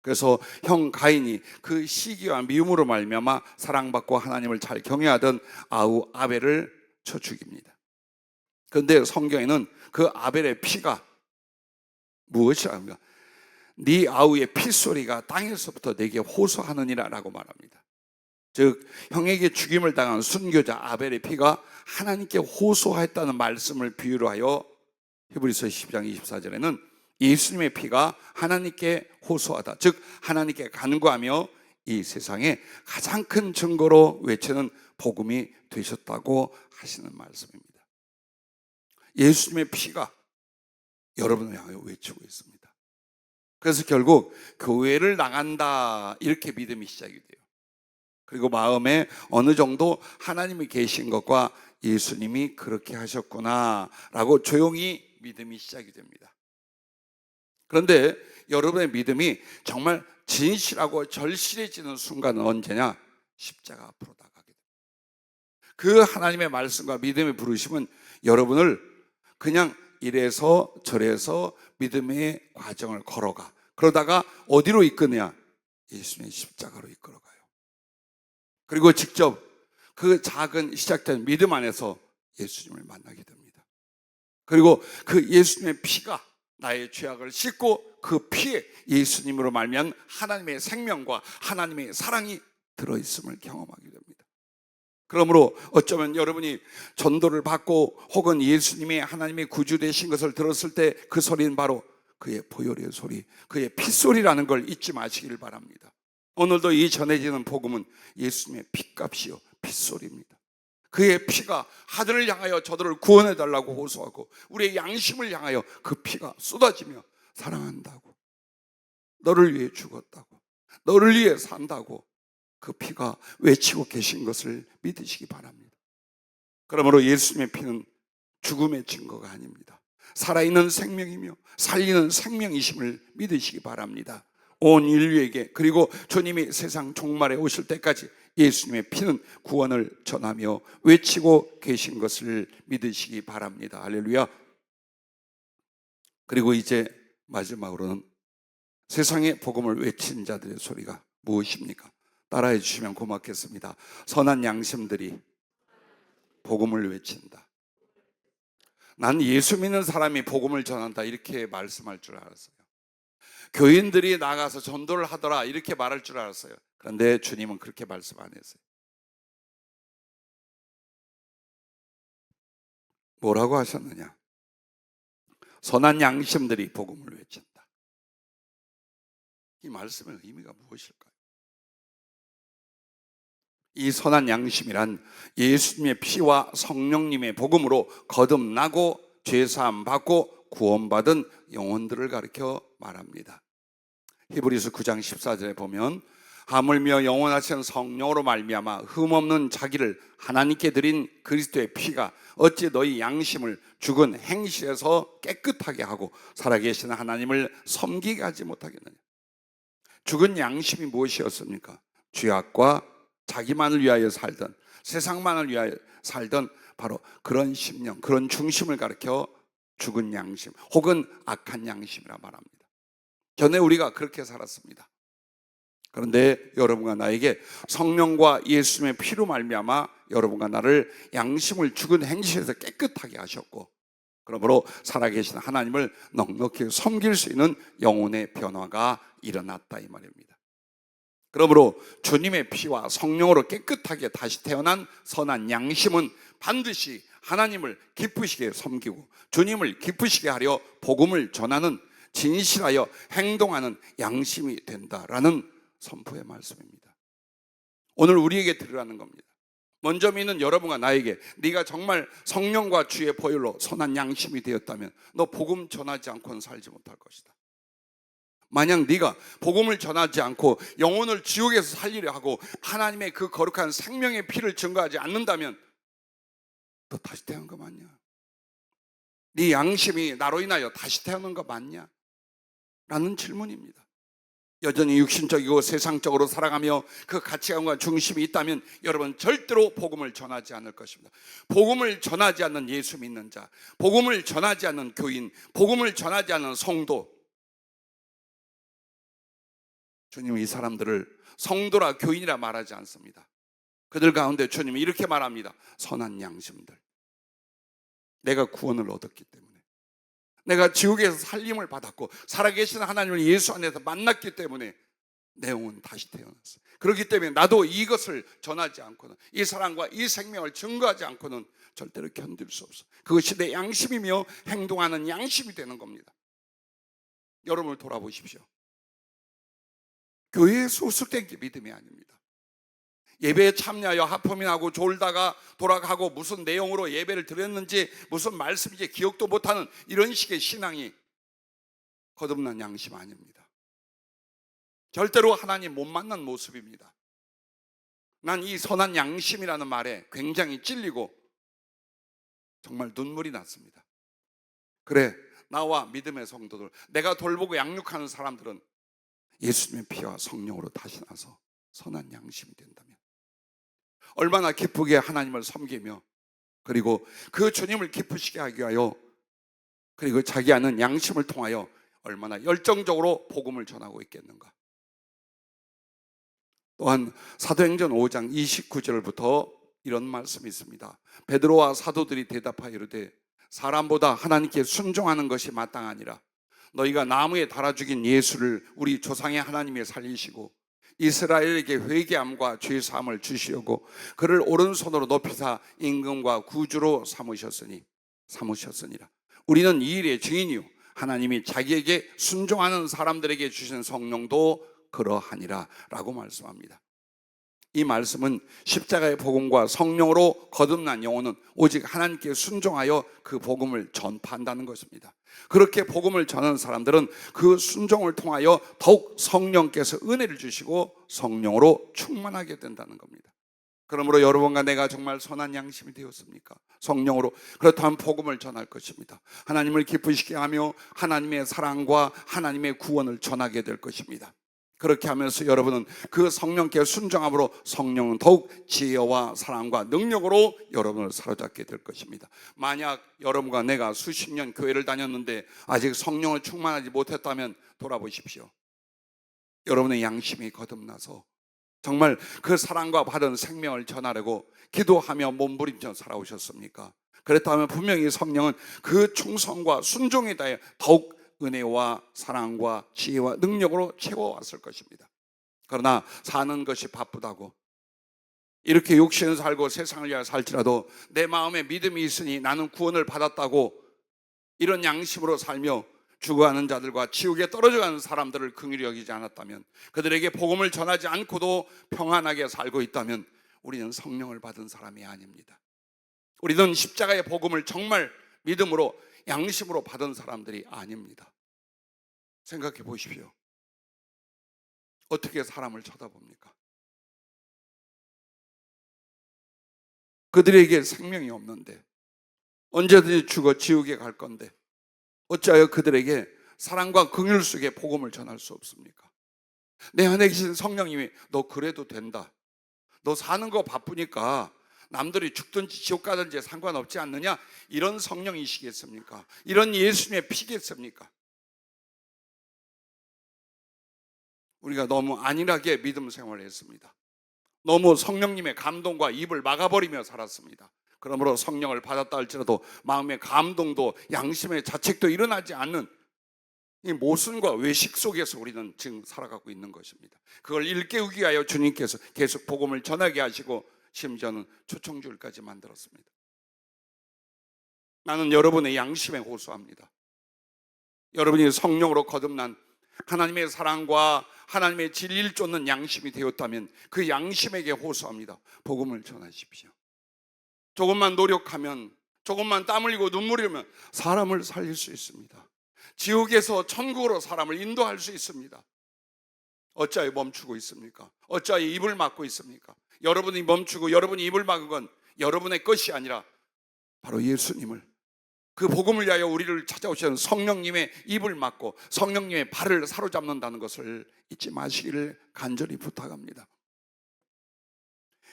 그래서 형 가인이 그 시기와 미움으로 말미암아 사랑받고 하나님을 잘 경외하던 아우 아벨을 쳐 죽입니다. 그런데 성경에는 그 아벨의 피가 무엇이랍니까? 네 아우의 핏소리가 땅에서부터 내게 호소하느니라 라고 말합니다. 즉 형에게 죽임을 당한 순교자 아벨의 피가 하나님께 호소했다는 말씀을 비유로 하여 히브리서 10장 24절에는 예수님의 피가 하나님께 호소하다, 즉 하나님께 간구하며 이 세상에 가장 큰 증거로 외치는 복음이 되셨다고 하시는 말씀입니다. 예수님의 피가 여러분을 향해 외치고 있습니다. 그래서 결국 교회를 나간다 이렇게 믿음이 시작이 돼요. 그리고 마음에 어느 정도 하나님이 계신 것과 예수님이 그렇게 하셨구나 라고 조용히 믿음이 시작이 됩니다. 그런데 여러분의 믿음이 정말 진실하고 절실해지는 순간은 언제냐? 십자가 앞으로 나가게 됩니다. 그 하나님의 말씀과 믿음의 부르심은 여러분을 그냥 이래서 저래서 믿음의 과정을 걸어가. 그러다가 어디로 이끄느냐? 예수님의 십자가로 이끌어가요. 그리고 직접 그 작은 시작된 믿음 안에서 예수님을 만나게 됩니다. 그리고 그 예수님의 피가 나의 죄악을 씻고 그 피에 예수님으로 말미암은 하나님의 생명과 하나님의 사랑이 들어있음을 경험하게 됩니다. 그러므로 어쩌면 여러분이 전도를 받고 혹은 예수님이 하나님의 구주 되신 것을 들었을 때 그 소리는 바로 그의 보혈의 소리, 그의 핏소리라는 걸 잊지 마시길 바랍니다. 오늘도 이 전해지는 복음은 예수님의 핏값이요 핏소리입니다. 그의 피가 하늘을 향하여 저들을 구원해달라고 호소하고 우리의 양심을 향하여 그 피가 쏟아지며 사랑한다고, 너를 위해 죽었다고, 너를 위해 산다고 그 피가 외치고 계신 것을 믿으시기 바랍니다. 그러므로 예수님의 피는 죽음의 증거가 아닙니다. 살아있는 생명이며 살리는 생명이심을 믿으시기 바랍니다. 온 인류에게, 그리고 주님이 세상 종말에 오실 때까지 예수님의 피는 구원을 전하며 외치고 계신 것을 믿으시기 바랍니다. 할렐루야. 그리고 이제 마지막으로는 세상의 복음을 외친 자들의 소리가 무엇입니까? 따라해 주시면 고맙겠습니다. 선한 양심들이 복음을 외친다. 난 예수 믿는 사람이 복음을 전한다 이렇게 말씀할 줄 알았어요. 교인들이 나가서 전도를 하더라 이렇게 말할 줄 알았어요. 그런데 주님은 그렇게 말씀 안 했어요. 뭐라고 하셨느냐? 선한 양심들이 복음을 외친다. 이 말씀의 의미가 무엇일까요? 이 선한 양심이란 예수님의 피와 성령님의 복음으로 거듭나고 죄사함 받고 구원받은 영혼들을 가리켜 말합니다. 히브리서 9장 14절에 보면 하물며 영원하신 성령으로 말미암아 흠없는 자기를 하나님께 드린 그리스도의 피가 어찌 너희 양심을 죽은 행실에서 깨끗하게 하고 살아계신 하나님을 섬기게 하지 못하겠느냐. 죽은 양심이 무엇이었습니까? 죄악과 자기만을 위하여 살던, 세상만을 위하여 살던 바로 그런 심령, 그런 중심을 가리켜 죽은 양심 혹은 악한 양심이라 말합니다. 전에 우리가 그렇게 살았습니다. 그런데 여러분과 나에게 성령과 예수님의 피로 말미암아 여러분과 나를 양심을 죽은 행실에서 깨끗하게 하셨고, 그러므로 살아계신 하나님을 넉넉히 섬길 수 있는 영혼의 변화가 일어났다 이 말입니다. 그러므로 주님의 피와 성령으로 깨끗하게 다시 태어난 선한 양심은 반드시 하나님을 기쁘시게 섬기고 주님을 기쁘시게 하려 복음을 전하는 진실하여 행동하는 양심이 된다라는 선포의 말씀입니다. 오늘 우리에게 들으라는 겁니다. 먼저 믿는 여러분과 나에게 네가 정말 성령과 주의 보혈로 선한 양심이 되었다면 너 복음 전하지 않고는 살지 못할 것이다. 만약 네가 복음을 전하지 않고 영혼을 지옥에서 살리려 하고 하나님의 그 거룩한 생명의 피를 증거하지 않는다면 너 다시 태어난 거 맞냐? 네 양심이 나로 인하여 다시 태어난 거 맞냐? 라는 질문입니다. 여전히 육신적이고 세상적으로 살아가며 그 가치관과 중심이 있다면 여러분 절대로 복음을 전하지 않을 것입니다. 복음을 전하지 않는 예수 믿는 자, 복음을 전하지 않는 교인, 복음을 전하지 않는 성도, 주님은 이 사람들을 성도라 교인이라 말하지 않습니다. 그들 가운데 주님이 이렇게 말합니다. 선한 양심들. 내가 구원을 얻었기 때문에, 내가 지옥에서 살림을 받았고 살아계신 하나님을 예수 안에서 만났기 때문에 내 영혼은 다시 태어났어요. 그렇기 때문에 나도 이것을 전하지 않고는, 이 사랑과 이 생명을 증거하지 않고는 절대로 견딜 수 없어. 그것이 내 양심이며 행동하는 양심이 되는 겁니다. 여러분을 돌아보십시오. 교회에 소속된 게 믿음이 아닙니다. 예배에 참여하여 하품이나고 졸다가 돌아가고 무슨 내용으로 예배를 드렸는지 무슨 말씀인지 기억도 못하는 이런 식의 신앙이 거듭난 양심 아닙니다. 절대로 하나님 못 만난 모습입니다. 난 이 선한 양심이라는 말에 굉장히 찔리고 정말 눈물이 났습니다. 그래, 나와 믿음의 성도들, 내가 돌보고 양육하는 사람들은 예수님의 피와 성령으로 다시 나서 선한 양심이 된다면 얼마나 기쁘게 하나님을 섬기며, 그리고 그 주님을 기쁘시게 하기 위하여, 그리고 자기 아는 양심을 통하여 얼마나 열정적으로 복음을 전하고 있겠는가. 또한 사도행전 5장 29절부터 이런 말씀이 있습니다. 베드로와 사도들이 대답하여 이르되 사람보다 하나님께 순종하는 것이 마땅하니라. 너희가 나무에 달아 죽인 예수를 우리 조상의 하나님이 살리시고 이스라엘에게 회개함과 죄 사함을 주시려고 그를 오른손으로 높이사 임금과 구주로 삼으셨으니라. 우리는 이 일의 증인이요 하나님이 자기에게 순종하는 사람들에게 주신 성령도 그러하니라 라고 말씀합니다. 이 말씀은 십자가의 복음과 성령으로 거듭난 영혼은 오직 하나님께 순종하여 그 복음을 전파한다는 것입니다. 그렇게 복음을 전하는 사람들은 그 순종을 통하여 더욱 성령께서 은혜를 주시고 성령으로 충만하게 된다는 겁니다. 그러므로 여러분과 내가 정말 선한 양심이 되었습니까? 성령으로. 그렇다면 복음을 전할 것입니다. 하나님을 기쁘시게 하며 하나님의 사랑과 하나님의 구원을 전하게 될 것입니다. 그렇게 하면서 여러분은 그 성령께 순종함으로 성령은 더욱 지혜와 사랑과 능력으로 여러분을 사로잡게 될 것입니다. 만약 여러분과 내가 수십 년 교회를 다녔는데 아직 성령을 충만하지 못했다면 돌아보십시오. 여러분의 양심이 거듭나서 정말 그 사랑과 받은 생명을 전하려고 기도하며 몸부림쳐 살아오셨습니까? 그렇다면 분명히 성령은 그 충성과 순종에 대해 더욱 은혜와 사랑과 지혜와 능력으로 채워왔을 것입니다. 그러나 사는 것이 바쁘다고, 이렇게 육신을 살고 세상을 위하여 살지라도 내 마음에 믿음이 있으니 나는 구원을 받았다고 이런 양심으로 살며 죽어가는 자들과 지옥에 떨어져가는 사람들을 긍휼히 여기지 않았다면, 그들에게 복음을 전하지 않고도 평안하게 살고 있다면 우리는 성령을 받은 사람이 아닙니다. 우리는 십자가의 복음을 정말 믿음으로 양심으로 받은 사람들이 아닙니다. 생각해 보십시오. 어떻게 사람을 쳐다봅니까? 그들에게 생명이 없는데, 언제든지 죽어 지옥에 갈 건데 어찌하여 그들에게 사랑과 긍휼 속에 복음을 전할 수 없습니까? 내 안에 계신 성령님이 너 그래도 된다, 너 사는 거 바쁘니까 남들이 죽든지 지옥 가든지 상관없지 않느냐, 이런 성령이시겠습니까? 이런 예수님의 피겠습니까? 우리가 너무 안일하게 믿음 생활을 했습니다. 너무 성령님의 감동과 입을 막아버리며 살았습니다. 그러므로 성령을 받았다 할지라도 마음의 감동도 양심의 자책도 일어나지 않는 이 모순과 외식 속에서 우리는 지금 살아가고 있는 것입니다. 그걸 일깨우기 위하여 주님께서 계속 복음을 전하게 하시고 심지어는 초청주일까지 만들었습니다. 나는 여러분의 양심에 호소합니다. 여러분이 성령으로 거듭난 하나님의 사랑과 하나님의 진리를 쫓는 양심이 되었다면 그 양심에게 호소합니다. 복음을 전하십시오. 조금만 노력하면, 조금만 땀 흘리고 눈물 흘리면 사람을 살릴 수 있습니다. 지옥에서 천국으로 사람을 인도할 수 있습니다. 어찌하여 멈추고 있습니까? 어찌하여 입을 막고 있습니까? 여러분이 멈추고 여러분이 입을 막은 건 여러분의 것이 아니라 바로 예수님을, 그 복음을 위하여 우리를 찾아오시는 성령님의 입을 막고 성령님의 발을 사로잡는다는 것을 잊지 마시기를 간절히 부탁합니다.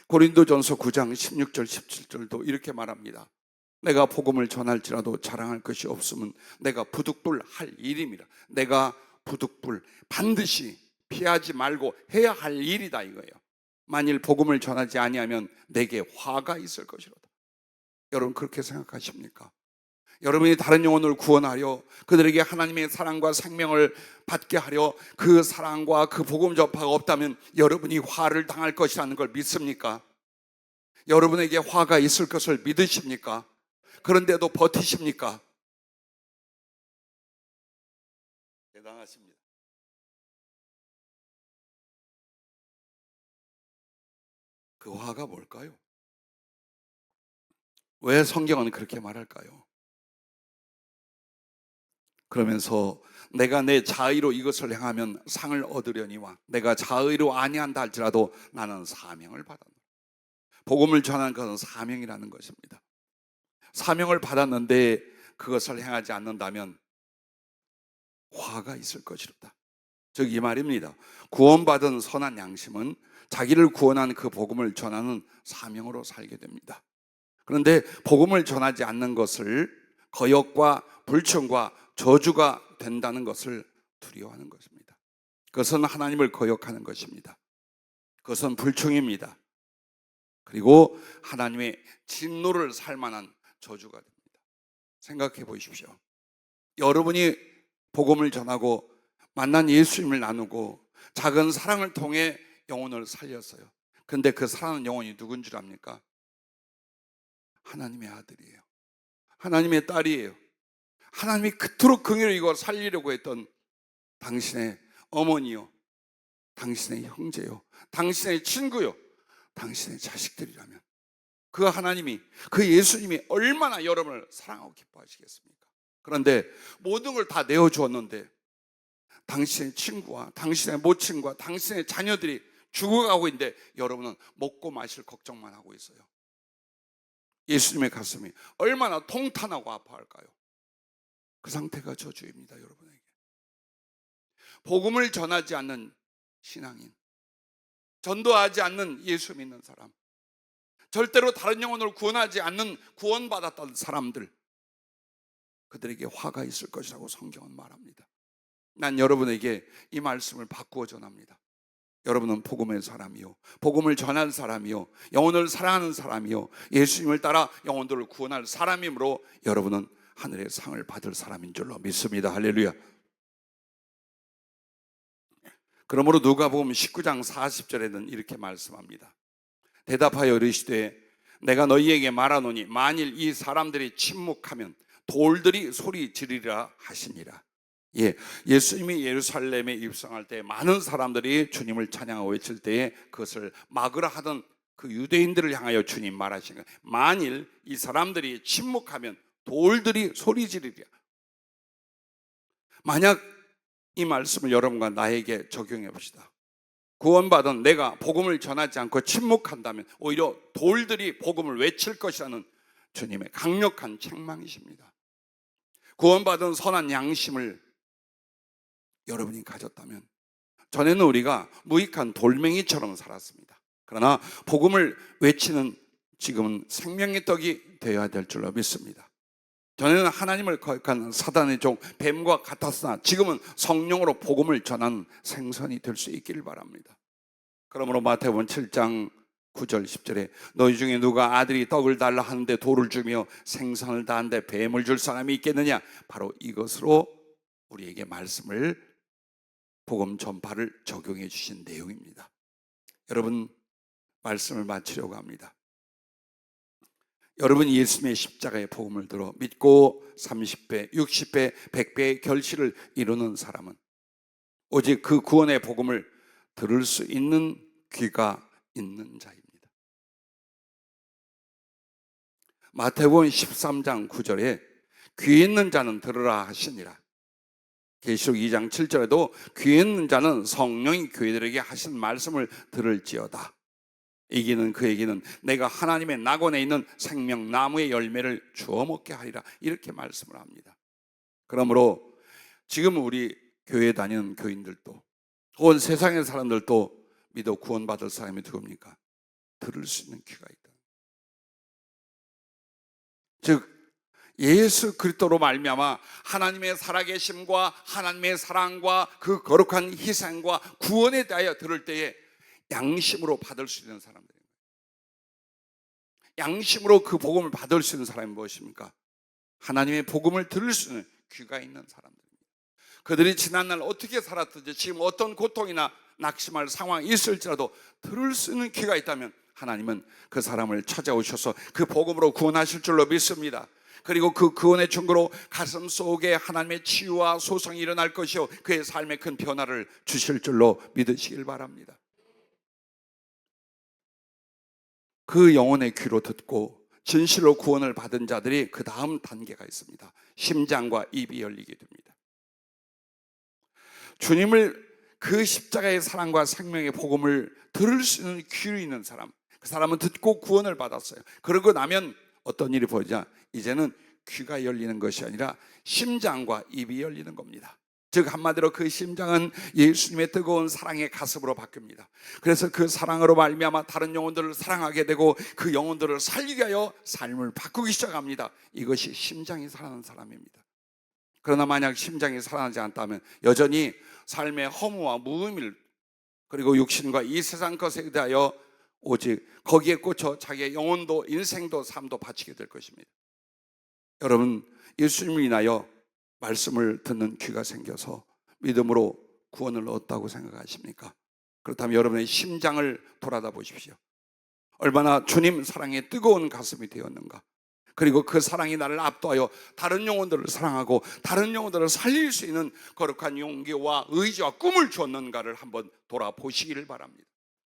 고린도전서 9장 16절 17절도 이렇게 말합니다. 내가 복음을 전할지라도 자랑할 것이 없으면 내가 부득불 할 일임이라. 내가 부득불 반드시 피하지 말고 해야 할 일이다 이거예요. 만일 복음을 전하지 아니하면 내게 화가 있을 것이로다. 여러분 그렇게 생각하십니까? 여러분이 다른 영혼을 구원하려, 그들에게 하나님의 사랑과 생명을 받게 하려 그 사랑과 그 복음 전파가 없다면 여러분이 화를 당할 것이라는 걸 믿습니까? 여러분에게 화가 있을 것을 믿으십니까? 그런데도 버티십니까? 대단하십니다. 그 화가 뭘까요? 왜 성경은 그렇게 말할까요? 그러면서 내가 내 자의로 이것을 행하면 상을 얻으려니와 내가 자의로 아니한다 할지라도 나는 사명을 받았노라. 복음을 전하는 것은 사명이라는 것입니다. 사명을 받았는데 그것을 행하지 않는다면 화가 있을 것이다. 즉 이 말입니다. 구원받은 선한 양심은 자기를 구원한 그 복음을 전하는 사명으로 살게 됩니다. 그런데 복음을 전하지 않는 것을 거역과 불충과 저주가 된다는 것을 두려워하는 것입니다. 그것은 하나님을 거역하는 것입니다. 그것은 불충입니다. 그리고 하나님의 진노를 살 만한 저주가 됩니다. 생각해 보십시오. 여러분이 복음을 전하고 만난 예수님을 나누고 작은 사랑을 통해 영혼을 살렸어요. 그런데 그 사랑하는 영혼이 누군 줄 압니까? 하나님의 아들이에요. 하나님의 딸이에요. 하나님이 그토록 긍휼히 이거 살리려고 했던 당신의 어머니요, 당신의 형제요, 당신의 친구요, 당신의 자식들이라면 그 하나님이, 그 예수님이 얼마나 여러분을 사랑하고 기뻐하시겠습니까? 그런데 모든 걸 다 내어주었는데 당신의 친구와 당신의 모친과 당신의 자녀들이 죽어가고 있는데 여러분은 먹고 마실 걱정만 하고 있어요. 예수님의 가슴이 얼마나 통탄하고 아파할까요? 그 상태가 저주입니다, 여러분에게. 복음을 전하지 않는 신앙인, 전도하지 않는 예수 믿는 사람, 절대로 다른 영혼을 구원하지 않는 구원받았던 사람들, 그들에게 화가 있을 것이라고 성경은 말합니다. 난 여러분에게 이 말씀을 바꾸어 전합니다. 여러분은 복음의 사람이요, 복음을 전할 사람이요, 영혼을 사랑하는 사람이요, 예수님을 따라 영혼들을 구원할 사람이므로 여러분은 하늘의 상을 받을 사람인 줄로 믿습니다. 할렐루야. 그러므로 누가복음 19장 40절에는 이렇게 말씀합니다. 대답하여 이르시되 내가 너희에게 말하노니 만일 이 사람들이 침묵하면 돌들이 소리 지르리라 하시니라. 예수님이 예루살렘에 입성할 때 많은 사람들이 주님을 찬양하고 외칠 때에 그것을 막으라 하던 그 유대인들을 향하여 주님 말하신 거예요. 만일 이 사람들이 침묵하면 돌들이 소리 지르리라. 만약 이 말씀을 여러분과 나에게 적용해 봅시다. 구원받은 내가 복음을 전하지 않고 침묵한다면 오히려 돌들이 복음을 외칠 것이라는 주님의 강력한 책망이십니다. 구원받은 선한 양심을 여러분이 가졌다면, 전에는 우리가 무익한 돌멩이처럼 살았습니다. 그러나 복음을 외치는 지금은 생명의 떡이 되어야 될 줄로 믿습니다. 전에는 하나님을 거역한 사단의 종 뱀과 같았으나 지금은 성령으로 복음을 전하는 생선이 될 수 있기를 바랍니다. 그러므로 마태복음 7장 9절 10절에 너희 중에 누가 아들이 떡을 달라 하는데 돌을 주며 생선을 다하는데 뱀을 줄 사람이 있겠느냐? 바로 이것으로 우리에게 말씀을, 복음 전파를 적용해 주신 내용입니다. 여러분, 말씀을 마치려고 합니다. 여러분, 예수님의 십자가의 복음을 들어 믿고 30배, 60배, 100배의 결실을 이루는 사람은 오직 그 구원의 복음을 들을 수 있는 귀가 있는 자입니다. 마태복음 13장 9절에 귀 있는 자는 들으라 하시니라. 계시록 2장 7절에도 귀 있는 자는 성령이 교회들에게 하신 말씀을 들을지어다. 이기는 그에게는 내가 하나님의 낙원에 있는 생명나무의 열매를 주어 먹게 하리라. 이렇게 말씀을 합니다. 그러므로 지금 우리 교회 다니는 교인들도 혹은 세상의 사람들도 믿어 구원받을 사람이 누굽니까? 들을 수 있는 귀가 있다. 즉 예수 그리스도로 말미암아 하나님의 살아계심과 하나님의 사랑과 그 거룩한 희생과 구원에 대하여 들을 때에 양심으로 받을 수 있는 사람들입니다. 양심으로 그 복음을 받을 수 있는 사람이 무엇입니까? 하나님의 복음을 들을 수 있는 귀가 있는 사람들입니다. 그들이 지난날 어떻게 살았든지 지금 어떤 고통이나 낙심할 상황이 있을지라도 들을 수 있는 귀가 있다면 하나님은 그 사람을 찾아오셔서 그 복음으로 구원하실 줄로 믿습니다. 그리고 그 구원의 증거로 가슴 속에 하나님의 치유와 소성이 일어날 것이요 그의 삶에 큰 변화를 주실 줄로 믿으시길 바랍니다. 그 영혼의 귀로 듣고 진실로 구원을 받은 자들이 그 다음 단계가 있습니다. 심장과 입이 열리게 됩니다. 주님을 그 십자가의 사랑과 생명의 복음을 들을 수 있는 귀로 있는 사람, 그 사람은 듣고 구원을 받았어요. 그러고 나면 어떤 일이 보이자 이제는 귀가 열리는 것이 아니라 심장과 입이 열리는 겁니다. 즉 한마디로 그 심장은 예수님의 뜨거운 사랑의 가슴으로 바뀝니다. 그래서 그 사랑으로 말미암아 다른 영혼들을 사랑하게 되고 그 영혼들을 살리게 하여 삶을 바꾸기 시작합니다. 이것이 심장이 살아나는 사람입니다. 그러나 만약 심장이 살아나지 않다면 여전히 삶의 허무와 무의미를 그리고 육신과 이 세상 것에 대하여 오직 거기에 꽂혀 자기의 영혼도 인생도 삶도 바치게 될 것입니다. 여러분, 예수님을 인하여 말씀을 듣는 귀가 생겨서 믿음으로 구원을 얻었다고 생각하십니까? 그렇다면 여러분의 심장을 돌아다 보십시오. 얼마나 주님 사랑에 뜨거운 가슴이 되었는가. 그리고 그 사랑이 나를 압도하여 다른 영혼들을 사랑하고 다른 영혼들을 살릴 수 있는 거룩한 용기와 의지와 꿈을 줬는가를 한번 돌아보시기를 바랍니다.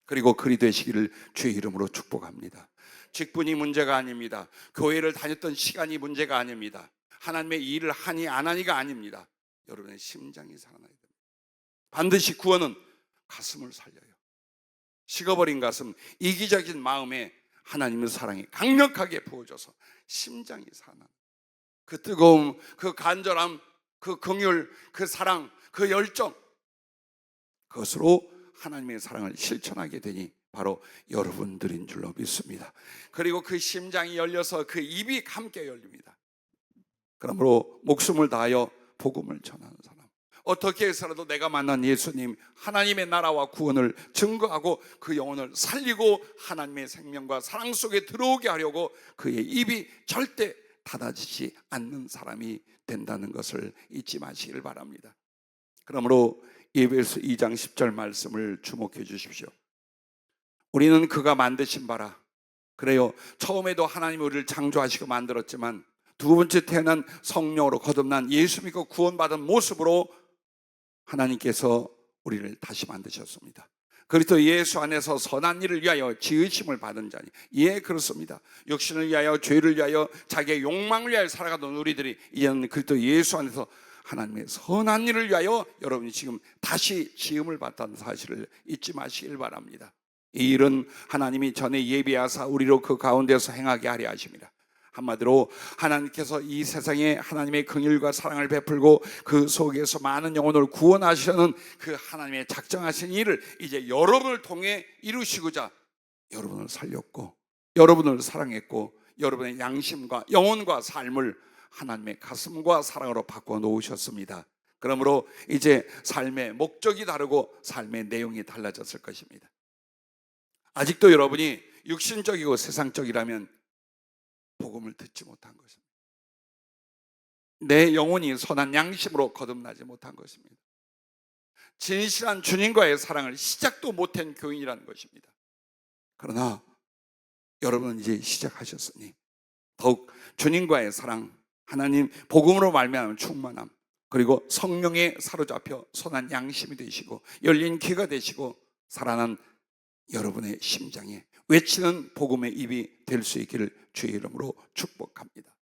그리고 그리 되시기를 주의 이름으로 축복합니다. 직분이 문제가 아닙니다. 교회를 다녔던 시간이 문제가 아닙니다. 하나님의 일을 하니 안 하니가 아닙니다. 여러분의 심장이 살아나야 됩니다. 반드시 구원은 가슴을 살려요. 식어버린 가슴, 이기적인 마음에 하나님의 사랑이 강력하게 부어져서 심장이 살아나는 그 뜨거움, 그 간절함, 그 긍휼, 그 사랑, 그 열정, 그것으로 하나님의 사랑을 실천하게 되니 바로 여러분들인 줄로 믿습니다. 그리고 그 심장이 열려서 그 입이 함께 열립니다. 그러므로 목숨을 다하여 복음을 전하는 사람, 어떻게 해서라도 내가 만난 예수님 하나님의 나라와 구원을 증거하고 그 영혼을 살리고 하나님의 생명과 사랑 속에 들어오게 하려고 그의 입이 절대 닫아지지 않는 사람이 된다는 것을 잊지 마시길 바랍니다. 그러므로 에베소 2장 10절 말씀을 주목해 주십시오. 우리는 그가 만드신 바라. 그래요, 처음에도 하나님이 우리를 창조하시고 만들었지만 두 번째 태어난 성령으로 거듭난 예수 믿고 구원받은 모습으로 하나님께서 우리를 다시 만드셨습니다. 그리스도 예수 안에서 선한 일을 위하여 지으심을 받은 자니, 예, 그렇습니다. 육신을 위하여, 죄를 위하여, 자기의 욕망을 위하여 살아가던 우리들이 이제는 그리스도 예수 안에서 하나님의 선한 일을 위하여 여러분이 지금 다시 지음을 받았다는 사실을 잊지 마시길 바랍니다. 이 일은 하나님이 전에 예비하사 우리로 그 가운데서 행하게 하려 하십니다. 한마디로 하나님께서 이 세상에 하나님의 긍휼과 사랑을 베풀고 그 속에서 많은 영혼을 구원하시려는 그 하나님의 작정하신 일을 이제 여러분을 통해 이루시고자 여러분을 살렸고 여러분을 사랑했고 여러분의 양심과 영혼과 삶을 하나님의 가슴과 사랑으로 바꿔 놓으셨습니다. 그러므로 이제 삶의 목적이 다르고 삶의 내용이 달라졌을 것입니다. 아직도 여러분이 육신적이고 세상적이라면 복음을 듣지 못한 것입니다. 내 영혼이 선한 양심으로 거듭나지 못한 것입니다. 진실한 주님과의 사랑을 시작도 못한 교인이라는 것입니다. 그러나 여러분은 이제 시작하셨으니 더욱 주님과의 사랑, 하나님 복음으로 말미암은 충만함, 그리고 성령에 사로잡혀 선한 양심이 되시고 열린 귀가 되시고 살아난 여러분의 심장에 외치는 복음의 입이 될 수 있기를 주의 이름으로 축복합니다.